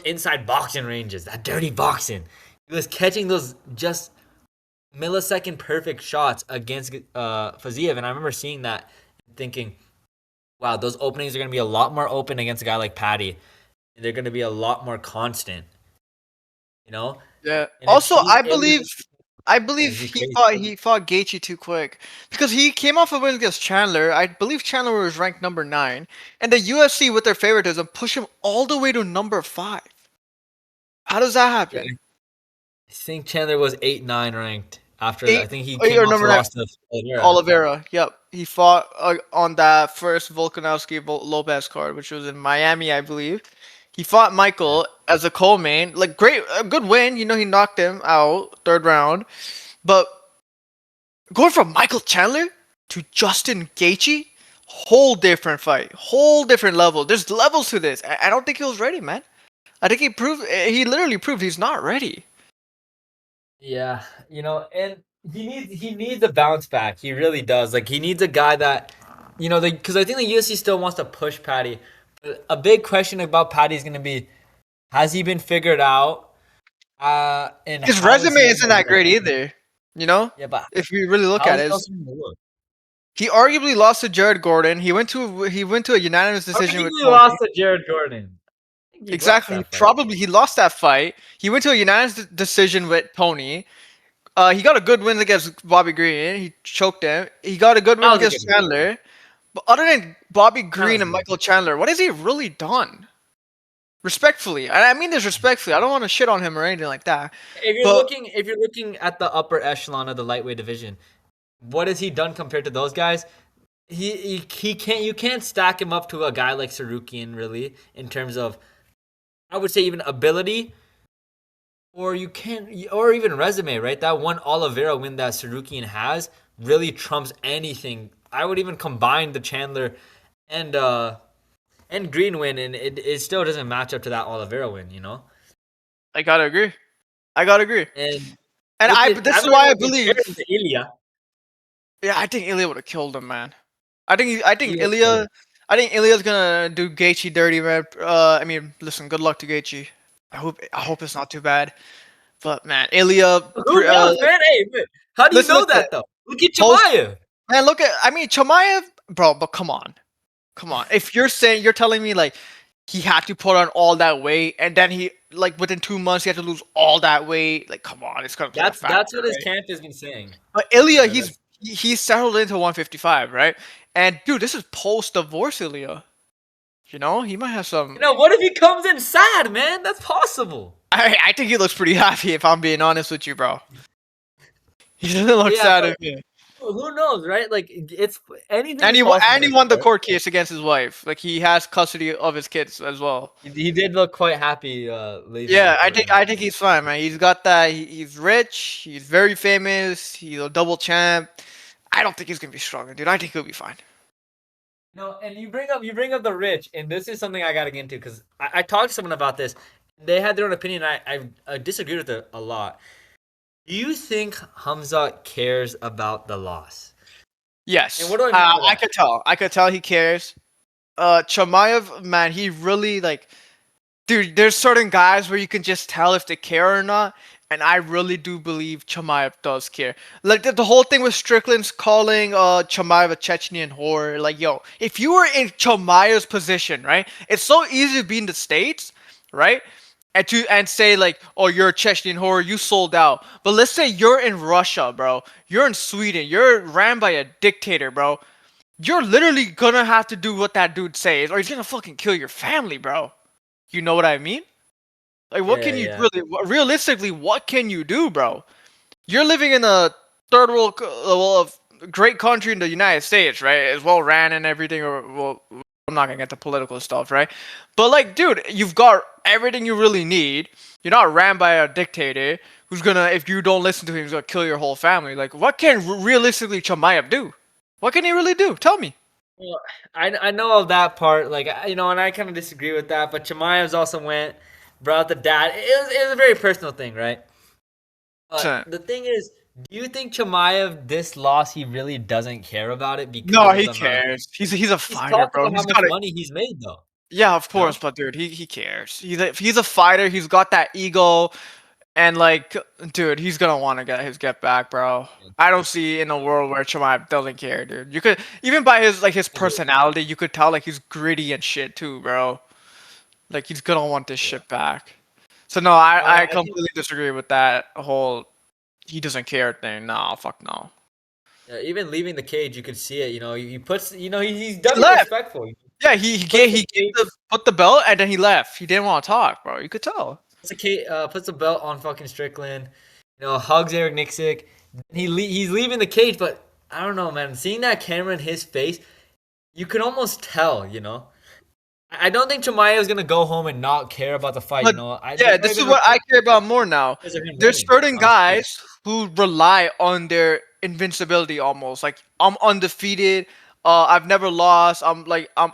inside boxing ranges, that dirty boxing. He was catching those just millisecond perfect shots against Faziev, and I remember seeing that and thinking, wow, those openings are going to be a lot more open against a guy like Patty. They're going to be a lot more constant, you know? Yeah. And Also, I it was believe I it believe was he crazy. fought Gaethje too quick because he came off a win against Chandler. I believe Chandler was ranked number 9, and the UFC with their favoritism pushed him all the way to number 5. How does that Yeah, happen? I think Chandler was 8-9 ranked after that. I Eight, think he eight came or off the number 9, loss to Oliveira. Oliveira. Yep, he fought on that first Volkanovski Lopez card, which was in Miami, I believe. He fought Michael as a co-main, like great, a good win. You know, he knocked him out 3rd round, but going from Michael Chandler to Justin Gaethje, whole different fight, whole different level. There's levels to this. I don't think he was ready, man. I think he literally proved he's not ready. Yeah, and he needs a bounce back. He really does. Like he needs a guy that, because I think the UFC still wants to push Patty. But a big question about Patty is going to be, has he been figured out? And His how is resume he isn't going to that look? great either. You know, Yeah, but if we really look how at is he it, also going to look? he arguably lost to Jared Gordon. He went to a unanimous How do you decision think with we Tony. lost to Jared Gordon? I think he lost Exactly. that fight. He lost that fight. He went to a unanimous decision with Tony. He got a good win against Bobby Green. He choked him. He got a good That win was a against good win. Chandler. But other than Bobby That Green was and good. Michael Chandler, what has he really done? Respectfully, and I mean this respectfully. I don't want to shit on him or anything like that. But If you're looking at the upper echelon of the lightweight division, what has he done compared to those guys? He can't you can't stack him up to a guy like Sarukian really in terms of, I would say, even ability, or you can or even resume, right? That one Oliveira win that Sarukian has really trumps anything. I would even combine the Chandler and Green win, and it still doesn't match up to that Oliveira win. I gotta agree. I gotta agree. And And look I at this I is don't why I even believe. compare him to Ilya. Yeah, I think Ilya would have killed him, man. I think Ilya killed him. Ilya's gonna do Gaethje dirty, man. I mean, listen, good luck to Gaethje. I hope it's not too bad. But man, Ilya, Who knows, man? Hey, how do you know listen. that though? Look at Post Chimaev. Man, look at. I mean, Chimaev, bro. But come on. If you're telling me like he had to put on all that weight, and then he like within 2 months he had to lose all that weight, like come on, it's gonna play a That's factor, what his right? camp has been saying. But Ilya, Yeah, that's he's settled into 155, right? And dude, this is post divorce Ilya. You know, he might have some. what if he comes in sad, man? That's possible. I think he looks pretty happy if I'm being honest with you, bro. He doesn't look Yeah, sad but at me. who knows, right? Like it's anything And is he possible, won the right? court case against his wife. Like he has custody of his kids as well. He did look quite happy leaving Yeah, the I court. think I think he's fine, man. He's got that. He's rich. He's very famous. He's a double champ. I don't think he's gonna be strong, dude. I think he'll be fine. No, and you bring up the rich, and this is something I got to get into because I talked to someone about this. They had their own opinion. I disagreed with it a lot. Do you think Hamza cares about the loss? Yes, And what do I mean by I that? could tell. I could tell he cares. Chimaev, man, he really like. Dude, there's certain guys where you can just tell if they care or not, and I really do believe Chimaev does care. Like the whole thing with Strickland's calling Chimaev a Chechnyan whore. Like, yo, if you were in Chimaev's position, right? It's so easy to be in the States, right? And say like, oh, you're a Chechnyan whore, you sold out. But let's say you're in Russia, bro. You're in Sweden. You're ran by a dictator, bro. You're literally gonna have to do what that dude says, or he's gonna fucking kill your family, bro. You know what I mean? Like, what Yeah, can you yeah. realistically? What can you do, bro? You're living in a third world, of great country in the United States, right? It's well ran and everything. Or well, I'm not gonna get the political stuff, right? But like, dude, you've got everything you really need. You're not ran by a dictator who's gonna, if you don't listen to him, he's gonna kill your whole family. Like, what can realistically Chimaev do? What can he really do? Tell me. Well, I know of that part, like and I kind of disagree with that. But Chimaev's also brought up the dad. It was a very personal thing, right? But So- the thing is, do you think Chimaev, this loss, he really doesn't care about it because No, of he the amount of? cares. He's a He's fighter, talked bro. about how He's much got a. money he's made, though. Yeah, of You know? course, but dude, he cares. He's a fighter. He's got that ego. And like, dude, he's gonna want to get his get back, bro. I don't see in a world where Chimaev doesn't care, dude. You could even by his personality, you could tell like he's gritty and shit too, bro. Like he's gonna want this shit back. So no, No, I I think completely disagree with that whole he doesn't care thing. No, fuck no. even leaving the cage, you could see it. You know, he puts. You know, he's He definitely left. respectful. Yeah, Puts he the gave cage, put the belt and then he left. He didn't want to talk, bro. You could tell. puts the belt on fucking Strickland. You know, hugs Eric Nixick. He's leaving the cage, but I don't know, man. Seeing that camera in his face, you can almost tell. You know, I don't think Chimaev is gonna go home and not care about the fight. You But know, yeah, this is what I care about more now. because of him There's winning. certain Honestly. guys who rely on their invincibility almost. Like I'm undefeated. I've never lost. I'm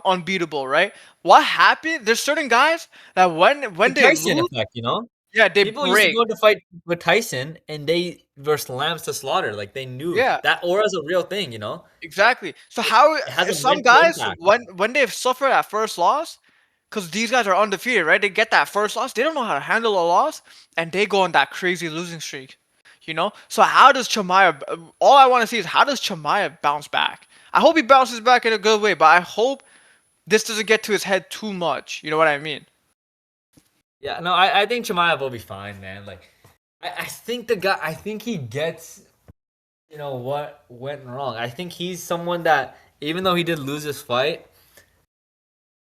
unbeatable, right? What happened? There's certain guys that when The they Tyson lose, effect, you know. yeah, they People used to break. go into fight with Tyson, and they were lambs to slaughter. Like they knew Yeah, that aura is a real thing, you know. exactly. So how It has a some mental guys impact. when they've suffered that first loss, because these guys are undefeated, right? They get that first loss, they don't know how to handle a loss, and they go on that crazy losing streak. You know? So how does Chimaev all I want to see is how does Chimaev bounce back? I hope he bounces back in a good way, but I hope this doesn't get to his head too much. You know what I mean? Yeah, no, I think Chimaev will be fine, man. Like, I think the guy, I think he gets, you know, what went wrong. I think he's someone that, even though he did lose this fight,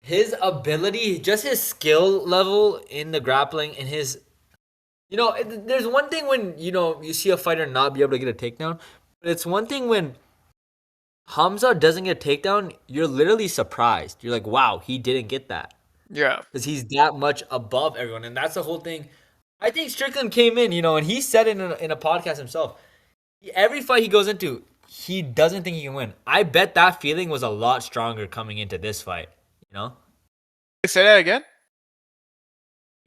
his ability, just his skill level in the grappling and his, you know, there's one thing when, you know, you see a fighter not be able to get a takedown, but it's one thing when Hamza doesn't get a takedown, you're literally surprised. You're like, wow, he didn't get that. Yeah. Because he's that much above everyone. And that's the whole thing. I think Strickland came in, you know, and he said it in a podcast himself. Every fight he goes into, he doesn't think he can win. I bet that feeling was a lot stronger coming into this fight, you know? Say that again?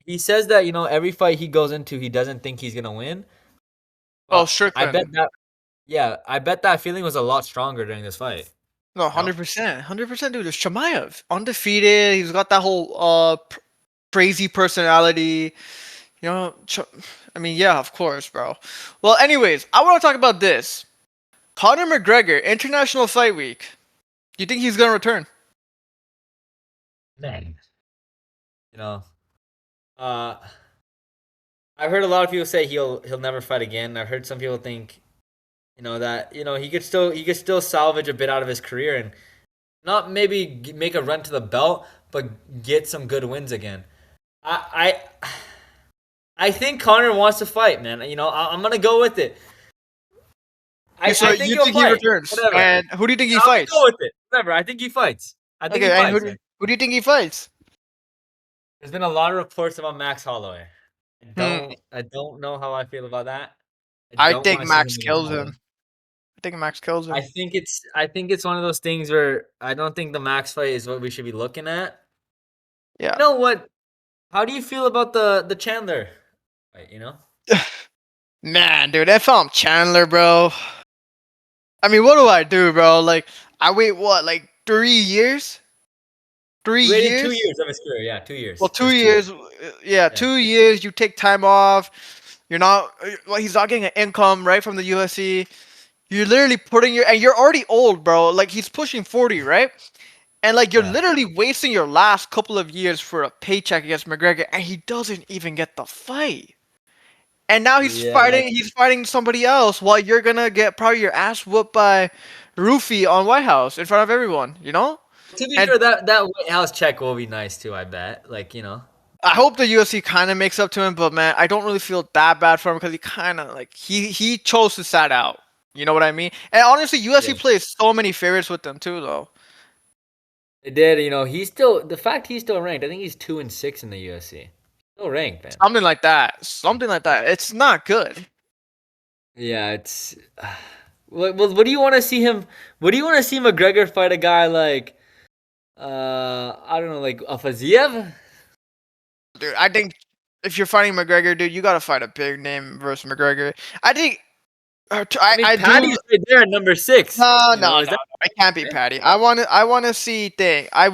He says that, you know, every fight he goes into, he doesn't think he's going to win. Oh, But I bet Strickland. that, yeah, I bet that feeling was a lot stronger during this fight. No, You know? 100%. 100%, dude. It's Chimaev. Undefeated. He's got that whole crazy personality. You know, I mean, yeah, of course, bro. Well, anyways, I want to talk about this. Conor McGregor, International Fight Week. Do you think he's gonna return? Man. You know, uh, I've heard a lot of people say he'll never fight again. I've heard some people think, you know, that you know he could still salvage a bit out of his career and not maybe make a run to the belt, but get some good wins again. I think Conor wants to fight, man. You know, I'm gonna go with it. I So think you he'll think he fight. returns? Whatever. And who do you think he I'm gonna fights? go with it. Whatever. I think he fights. I think he Okay, and fights. Man. who do you think he fights? There's been a lot of reports about Max Holloway. Hmm. I don't know how I feel about that. I I don't want think to see him Max against kills Holloway. him. I think Max kills him. I think it's one of those things where I don't think the Max fight is what we should be looking at. Yeah. You know what? How do you feel about the Chandler fight, you know? Man, dude, if I'm Chandler, bro. I mean, what do I do, bro? Like, I wait what, like 3 years? Three He waited 2 years? years of his career. Yeah, 2 years. Well, It was 2 years. 2 years. Yeah, Yeah. 2 years. You take time off. You're not. Well, he's not getting an income right from the UFC. You're literally putting and you're already old, bro. Like he's pushing 40, right? And like you're Yeah. literally wasting your last couple of years for a paycheck against McGregor, and he doesn't even get the fight. And now Yeah. he's fighting somebody else while you're gonna get probably your ass whooped by Roofy on White House in front of everyone, you know? To be And fair, that White House check will be nice too, I bet. Like, you know. I hope the UFC kind of makes up to him, but man, I don't really feel that bad for him because he kind of like he chose to sat out. You know what I mean? And honestly, UFC Yeah. plays so many favorites with them too, though. It did, you know, the fact he's still ranked, I think he's 2-6 in the UFC. Still ranked, man. Something like that. Something like that. It's not good. Yeah, it's what do you want to see him? What do you want to see McGregor fight a guy like I don't know, like Afaziev? Dude, I think if you're fighting McGregor, dude, you gotta fight a big name versus McGregor. I think I mean, I Patty's do. right there at number 6. No, You know, no, is no, that no. I can't be Patty. I wanna see thing. I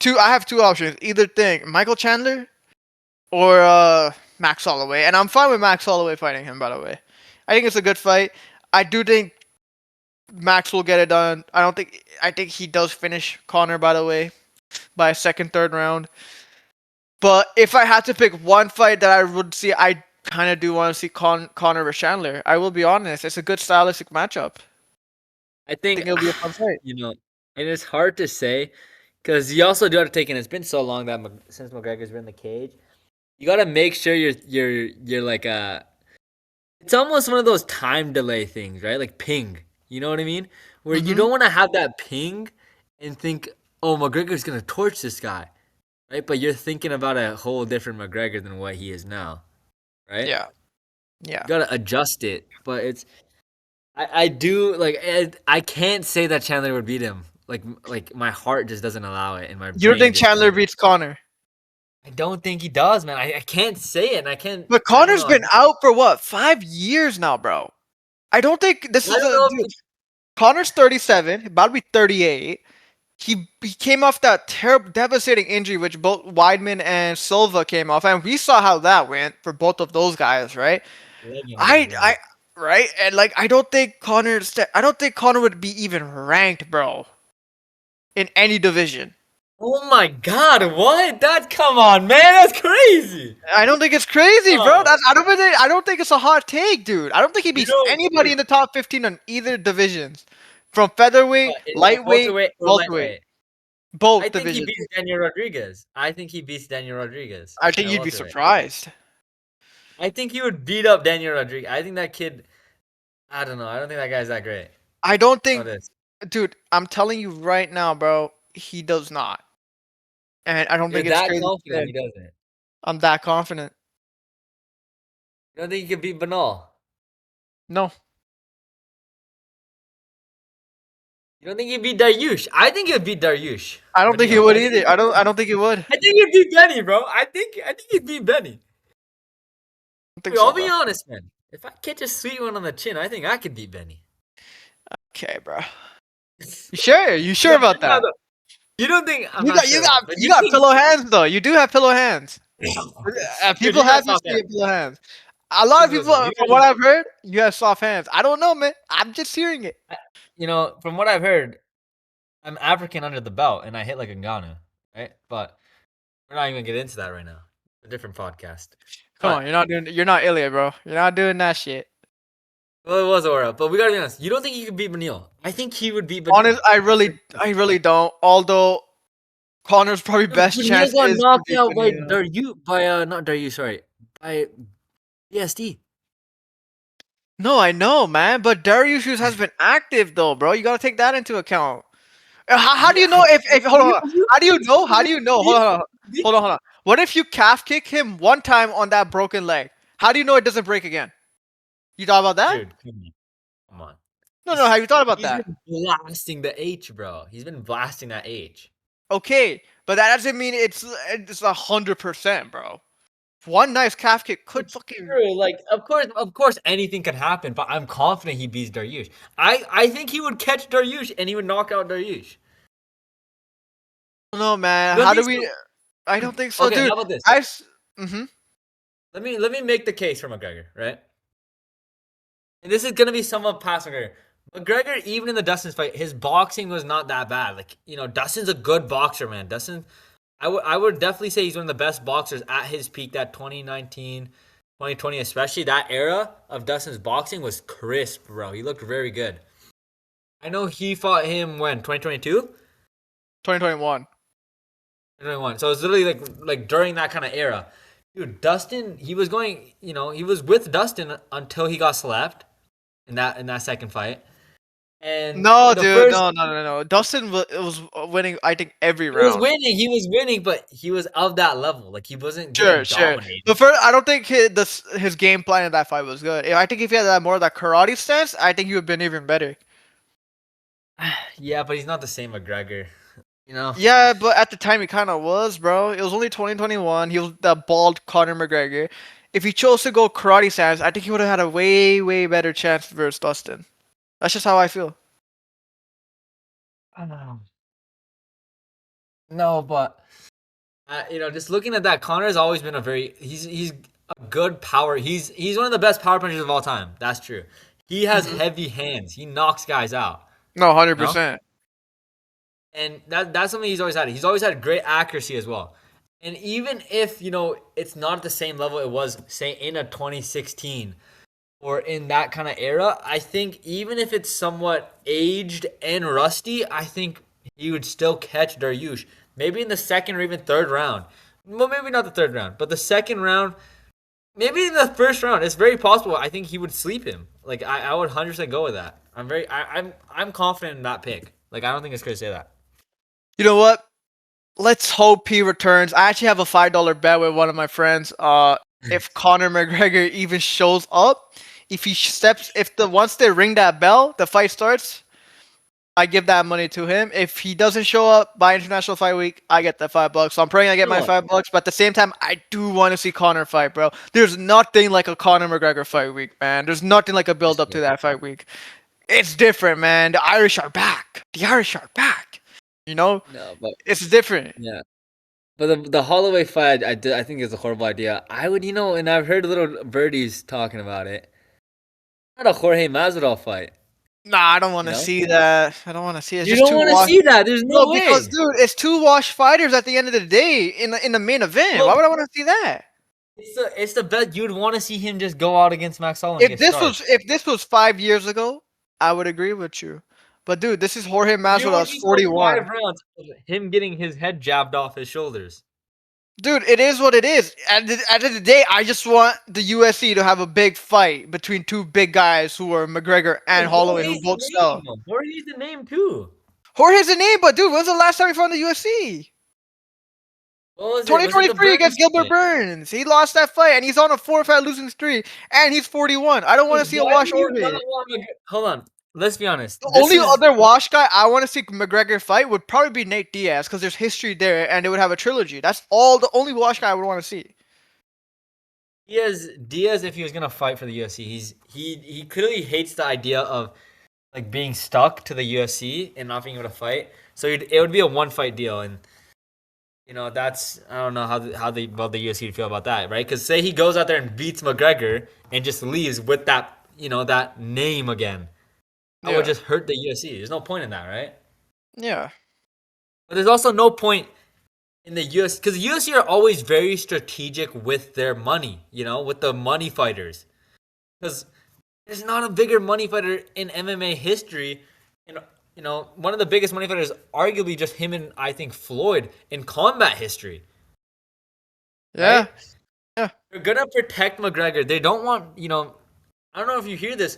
have two options. Either thing, Michael Chandler or Max Holloway, and I'm fine with Max Holloway fighting him. By the way, I think it's a good fight. I do think Max will get it done. I think he does finish Conor. By the way, by a second, third round. But if I had to pick one fight that I would see, I kind of do want to see Conor versus Chandler. I will be honest; it's a good stylistic matchup. I I think think it'll be a fun fight. you know, and it's hard to say because you also do have to take in. It's been so long that since McGregor's been in the cage, you got to make sure you're like It's almost one of those time delay things, right? Like ping. You know what I mean? Where you Mm-hmm. don't want to have that ping and think, oh, McGregor's gonna torch this guy, right? But you're thinking about a whole different McGregor than what he is now, right? Yeah, yeah. You gotta adjust it, but I do like I can't say that Chandler would beat him. Like my heart just doesn't allow it, and my You don't brain think just Chandler doesn't. beats Conor? I don't think he does, man. I can't say it. And I can't. But I don't Conor's know. been out for what, 5 years now, bro. I don't think this I is don't a know. dude. Connor's 37, about to be 38. He came off that terrible, devastating injury, which both Weidman and Silva came off, and we saw how that went for both of those guys, right? Leg injury, I, yeah. I, right, and like I don't think I don't think Conor would be even ranked, bro, in any division. Oh my God! What? That? Come on, man. That's crazy. I don't think it's crazy, bro. Oh, I don't think it's a hot take, dude. I don't think he you beats know, anybody in the top 15 on either divisions, from featherweight, is that lightweight, welterweight or welterweight, lightweight? I both think he divisions. beats Daniel Rodriguez. I think he beats Daniel Rodriguez I think at you'd be welterweight. surprised. I think he would beat up Daniel Rodriguez. I think that kid. I don't know. I don't think that guy's that great. I don't Oh, think, this. dude. I'm telling you right now, bro. He does not, and I don't You're think it's that crazy to confident say. he doesn't. I'm that confident. You don't think he could beat Banal? No, You don't think he'd beat Dariush? I think he'd beat Dariush. I don't think he Benil. would either. I don't think he would. I think he'd beat Benny, bro. I think he'd beat Benny. I don't think Wait, I'll so, be bro. honest, man. If I catch a sweet one on the chin, I think I could beat Benny. Okay, bro. You sure? You sure about that? You don't think I'm not sure about, but You you got think pillow hands though. You do have pillow hands. dude, People you got have soft history hands. of pillow hands. A lot of people, Listen, you from got what I've heard, you have soft hands. I don't know, man. I'm just hearing it. you know, from what I've heard, I'm African under the belt and I hit like a Ghana, right? But we're not even gonna get into that right now. A different podcast. Come But on, you're not Ilya, bro. You're not doing that shit. well, it was Aura, but we gotta be honest. You don't think he could beat Benil? I think he would beat Benil. Honest, I really don't. Although Connor's probably best Benil chance got is to knocked beat out by Benito. not Darius, sorry, by BSD. No, I know, man. But Darius has been active though, bro. You gotta take that into account. How do Yeah, you know if hold on? How do you know? How do you know? you- Hold on. What if you calf kick him one time on that broken leg? How do you know it doesn't break again? You thought about that? dude, come on. No, no. Have you thought about He's that? been blasting the H, bro. He's been blasting that H. Okay, but that doesn't mean it's 100%, bro. One nice calf kick could It's fucking. true. Like, of course, anything could happen. But I'm confident he beats Dariush. I think he would catch Dariush and he would knock out Dariush. No, man. You don't How do think we? so? I don't think so, Okay, dude. how about this? Mm-hmm. Let me make the case for McGregor, right? And this is gonna be somewhat past McGregor. McGregor, even in the Dustin's fight, his boxing was not that bad. Like, you know, Dustin's a good boxer, man. Dustin, I would definitely say he's one of the best boxers at his peak. That 2019, 2020, especially that era of Dustin's boxing was crisp, bro. He looked very good. I know he fought him when 2022, 2021. 2021. So it was literally like during that kind of era. Dude, Dustin, he was going, you know, he was with Dustin until he got slapped in that second fight. And No, the dude. first No. Dustin was winning. I think every he was round. winning, but he was of that level. Like he wasn't Sure, getting sure. dominated. But first, I don't think his game plan in that fight was good. I think if he had that more of that karate stance, I think he would have been even better. Yeah, but he's not the same McGregor. You know? Yeah, but at the time he kind of was, bro. It was only 2021. He was that bald Conor McGregor. If he chose to go karate stance, I think he would have had a way better chance versus Dustin. That's just how I feel. No, but you know, just looking at that, Connor's always been a very he's a good power. He's one of the best power punchers of all time. That's true. He has Mhm. heavy hands. He knocks guys out. No, You know? 100%. And that's something he's always had. He's always had great accuracy as well. And even if, it's not at the same level it was, say, in a 2016 or in that kind of era, I think even if it's somewhat aged and rusty, I think he would still catch Dariush. Maybe in the second or even third round. Well, maybe not the third round, but the second round, maybe in the first round. It's very possible. I think he would sleep him. Like I would 100% go with that. I'm confident in that pick. Like I don't think it's crazy to say that. You know what? Let's hope he returns. I actually have a $5 bet with one of my friends. If Conor McGregor even shows up, if he steps, if the once they ring that bell, the fight starts. I give that money to him. If he doesn't show up by International Fight Week, I get that $5. So I'm praying I get my $5. But at the same time, I do want to see Conor fight, bro. There's nothing like a Conor McGregor fight week, man. There's nothing like a build up to that fight week. It's different, man. The Irish are back. The Irish are back. You know, No, but it's different. yeah. But the Holloway fight, I think is a horrible idea. I would, and I've heard little birdies talking about it. Not a Jorge Masvidal fight. Nah, I don't want to You know? see that. I don't want to see it. It's You just don't too want to washed. see that. There's no No, way. because dude, it's two washed fighters at the end of the day in the main event. Why Well, would I want to see that? it's the best. You'd want to see him just go out against Max Holloway and If get this starched. was if this was 5 years ago, I would agree with you. But dude, this is Jorge You Masvidal's already know 41. 5 rounds of him getting his head jabbed off his shoulders. Dude, it is what it is. At the end of the day, I just want the UFC to have a big fight between two big guys who are McGregor and Holloway, who Jorge's both the sell. name. Jorge's the name too. Jorge's a name, but dude, when's the last time he fought in the UFC? What was it? Was it the 2023 against Burns Gilbert fight? Burns. He lost that fight, and he's on a 4-fight losing streak, and he's 41. I don't want to see a Why wash do you not Jorge. want Hold on. Let's be honest. The This only is other wash guy I want to see McGregor fight would probably be Nate Diaz because there's history there, and they would have a trilogy. That's all the only wash guy I would want to see. Diaz. If he was gonna fight for the UFC, he clearly hates the idea of like being stuck to the UFC and not being able to fight. So it would be a one fight deal, and that's I don't know how the UFC would feel about that, right? Because say he goes out there and beats McGregor and just leaves with that that name again, that would just hurt the UFC. There's no point in that, right? Yeah. But there's also no point in the UFC because the UFC are always very strategic with their money, with the money fighters. Because there's not a bigger money fighter in MMA history. One of the biggest money fighters, arguably just him and I think Floyd in combat history. Yeah. Right? Yeah. They're gonna protect McGregor. They don't want, I don't know if you hear this,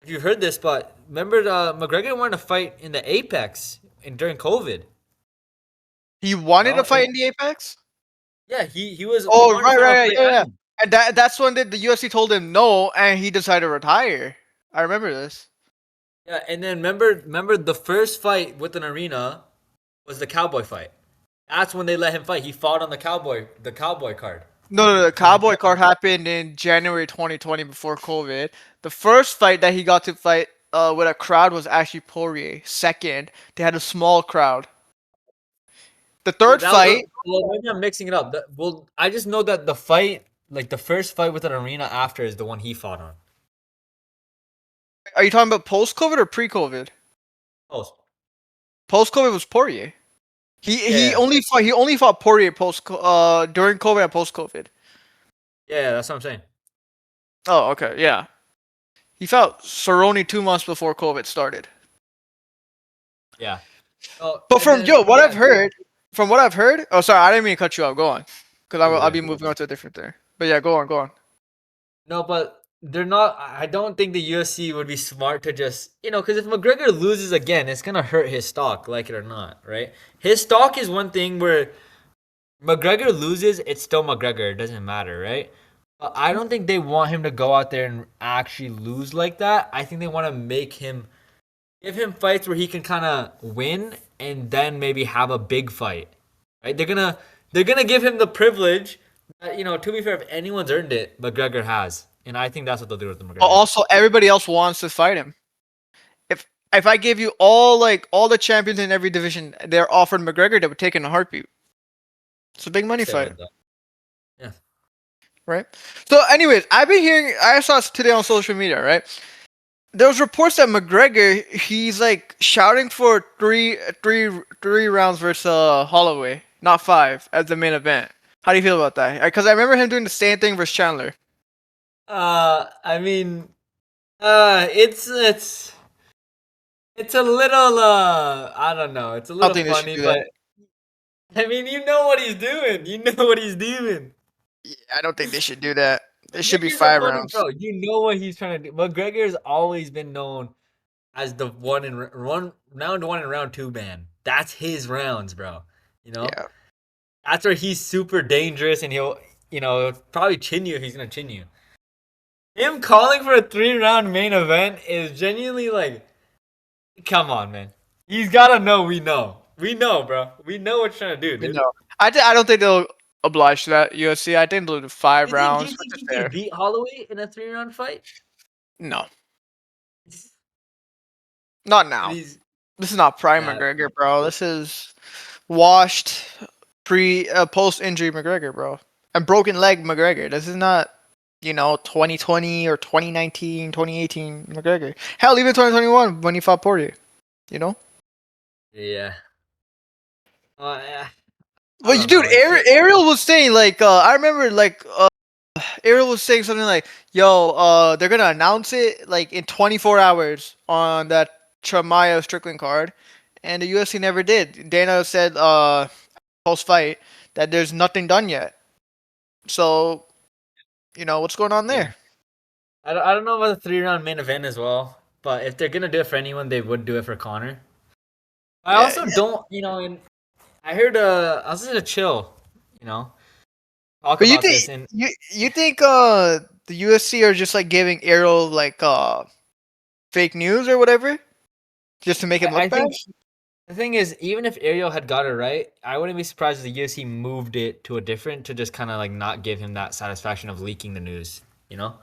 if you heard this, but remember McGregor wanted to fight in the Apex during COVID. He wanted to fight in the Apex? Yeah, he was. Oh, he wanted to right, fight yeah. And that's when the UFC told him no, and he decided to retire. I remember this. Yeah, and then remember the first fight with an arena was the Cowboy fight. That's when they let him fight. He fought on the Cowboy card. No, the Cowboy card happened in January 2020 before COVID. The first fight that he got to fight with a crowd was actually Poirier. Second, they had a small crowd. The third fight. Well, maybe I'm mixing it up. I just know that the fight, like the first fight with an arena after, is the one he fought on. Are you talking about post-COVID or pre-COVID? Post. Post-COVID was Poirier. He only fought Poirier during COVID and post-COVID. Yeah, that's what I'm saying. Oh, okay, yeah. He fought Cerrone 2 months before COVID started. Yeah. But from what I've heard. Oh, sorry, I didn't mean to cut you off. Go on, because I'll be moving on to a different thing. But yeah, go on. No, but they're not. I don't think the UFC would be smart to just because if McGregor loses again, it's gonna hurt his stock, like it or not, right? His stock is one thing where McGregor loses, it's still McGregor. It doesn't matter, right? But I don't think they want him to go out there and actually lose like that. I think they want to give him fights where he can kind of win and then maybe have a big fight, right? They're gonna give him the privilege. To be fair, if anyone's earned it, McGregor has, and I think that's what they'll do with the McGregor. But also, everybody else wants to fight him. If I give you all the champions in every division, they're offered McGregor, they would take in a heartbeat. It's a big money fight. Yeah. right? So, anyways, I've been hearing. I saw it today on social media, right? There was reports that McGregor he's like shouting for three rounds versus Holloway, not 5, as the main event. How do you feel about that? Because I remember him doing the same thing versus Chandler. I mean, it's a little I don't know. It's a I don't little think they should funny, do but that. I mean, you know what he's doing. You know what he's doing. Yeah, I don't think they should do that. It should be McGregor's a 5 funny rounds. bro. You know what he's trying to do. McGregor's always been known as the round one and round two man. That's his rounds, bro. You know, Yeah. that's where he's super dangerous, and he'll probably chin you if he's gonna chin you. Him calling for a 3 round main event is genuinely like, come on, man. He's gotta know we know, bro. We know what you're trying to do, You dude. know, I don't think they'll oblige to that UFC. I think they'll do 5 Do rounds, you which think is he can fair. beat Holloway in a 3 round fight? No, not But now. he's This is not prime uh, McGregor, bro. This is washed post injury McGregor, bro. And broken leg McGregor. This is not 2020 or 2019, 2018 McGregor. Hell, even 2021 when he fought Poirier. You know. yeah. Yeah. I Well, don't dude, know. Ariel was saying like I remember like Ariel was saying something like, "Yo, they're gonna announce it like in 24 hours on that Chimaev Strickland card," and the UFC never did. Dana said post fight that there's nothing done yet. So what's going on Yeah. there? I don't know about the 3 round main event as well, but if they're gonna do it for anyone, they would do it for Connor. I Yeah, also yeah. don't, and I heard I was just to chill, you know, talk But you about think this, and you think the UFC are just like giving Ariel like fake news or whatever just to make him I look bad? think the thing is, even if Ariel had got it right, I wouldn't be surprised if the UFC moved it to a different to just kind of like not give him that satisfaction of leaking the news, you know?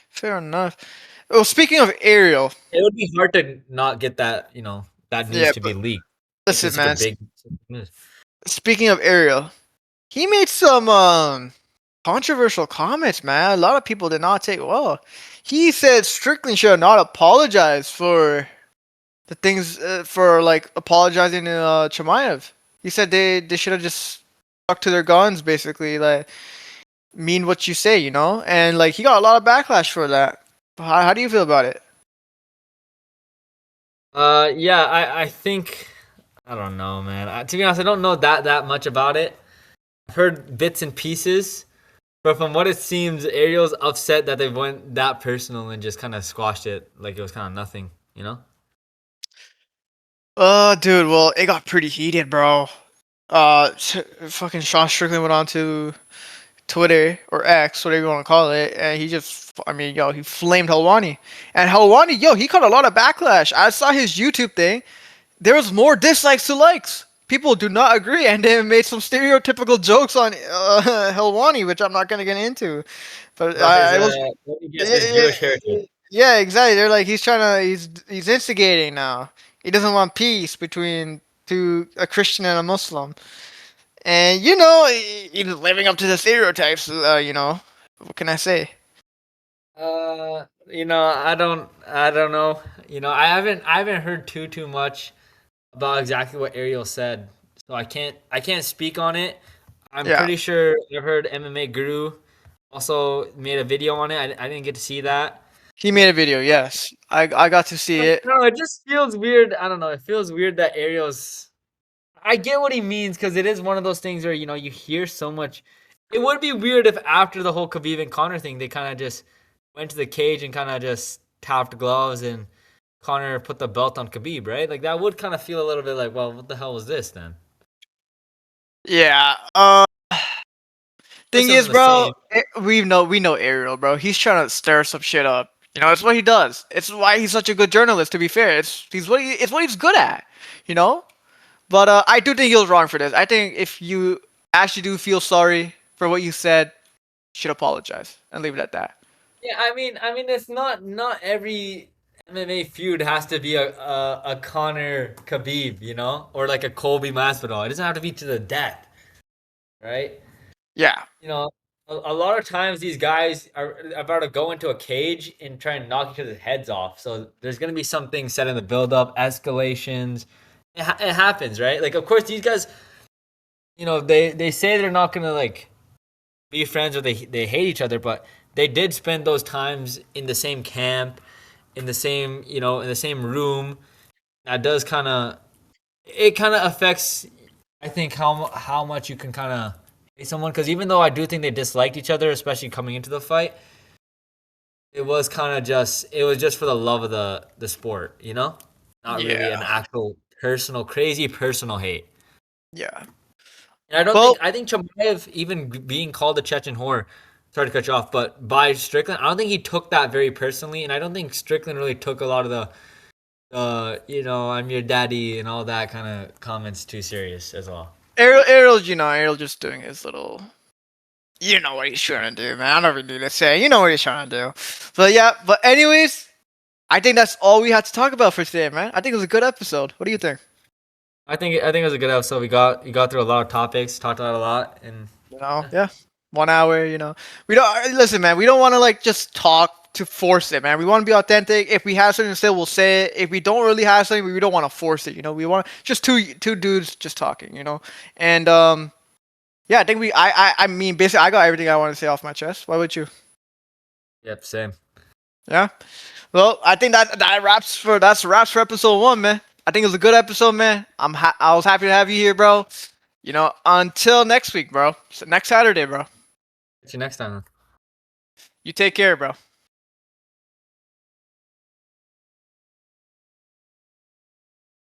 Fair enough. Well, speaking of Ariel, It would be hard to not get that, that news yeah, to but be leaked if listen, it's such a man. big news. Speaking of Ariel, he made some controversial comments, man. A lot of people did not take well. He said Strickland should not apologize for the things for like apologizing to Chimaev. He said they should have just stuck to their guns, basically, like mean what you say, and like he got a lot of backlash for that. How do you feel about it? Yeah, I think I don't know, man. To be honest, I don't know that much about it. I've heard bits and pieces, but from what it seems, Ariel's upset that they went that personal and just kind of squashed it like it was kind of nothing, you know? Dude, well, it got pretty heated, bro. Fucking Sean Strickland went on to Twitter or X, whatever you want to call it, and he just, I mean, yo, he flamed Helwani. And Helwani, yo, he caught a lot of backlash. I saw his YouTube thing. There was more dislikes to likes. People do not agree, and they made some stereotypical jokes on Helwani, which I'm not gonna get into. But About his it was, let me guess, his Jewish heritage. yeah, exactly. They're like he's instigating now. He doesn't want peace between a Christian and a Muslim. And he's living up to the stereotypes. What can I say? I don't know. I haven't heard too much about exactly what Ariel said, so I can't speak on it. I'm Yeah, pretty sure I've heard MMA Guru also made a video on it. I didn't get to see that. he made a video. Yes, I got to see it. No, it just feels weird. I don't know. It feels weird that Ariel's. I get what he means because it is one of those things where you hear so much. It would be weird if after the whole Khabib and Connor thing, they kind of just went to the cage and kind of just tapped gloves and Connor put the belt on Khabib, right? Like that would kind of feel a little bit like, well, what the hell was this then? Yeah. This Thing is, isn't the bro, same. we know Ariel, bro. He's trying to stir some shit up. It's what he does. It's why he's such a good journalist. To be fair, it's what he's good at. You know. But I do think he was wrong for this. I think if you actually do feel sorry for what you said, you should apologize and leave it at that. Yeah, I mean, it's not every MMA feud has to be a Connor Khabib, or like a Colby Masvidal. It doesn't have to be to the death, right? Yeah. You know, a lot of times these guys are about to go into a cage and try and knock each other's heads off. So there's gonna be something set in the build up, escalations. It happens, right? Like, of course, these guys, they say they're not gonna like be friends or they hate each other, but they did spend those times in the same camp, in the same in the same room. That does kind of affects, I think, how much you can kind of hate someone, because even though I do think they disliked each other, especially coming into the fight, it was just for the love of the sport, not really an Yeah. actual crazy personal hate. Yeah. And Well, I think Chimaev, even being called a Chechen whore, sorry to cut you off, but by Strickland, I don't think he took that very personally, and I don't think Strickland really took a lot of the I'm your daddy and all that kind of comments too serious as well. Ariel just doing his little. You know what he's trying to do, man. I don't really need to say. You know what he's trying to do. But yeah. But anyways, I think that's all we had to talk about for today, man. I think it was a good episode. What do you think? I think it was a good episode. We got through a lot of topics, talked about a lot, and Yeah. 1 hour. We don't listen, man. We don't want to like just talk to force it, man. We want to be authentic. If we have something to say, we'll say it. If we don't really have something, we don't want to force it. We want just two dudes just talking. And yeah, I think I mean basically I got everything I want to say off my chest. What about you? yep, same. Yeah. Well, I think that wraps for episode 1, man. I think it was a good episode, man. I was happy to have you here, bro. Until next week, bro. So next Saturday, bro. See you next time. You take care, bro.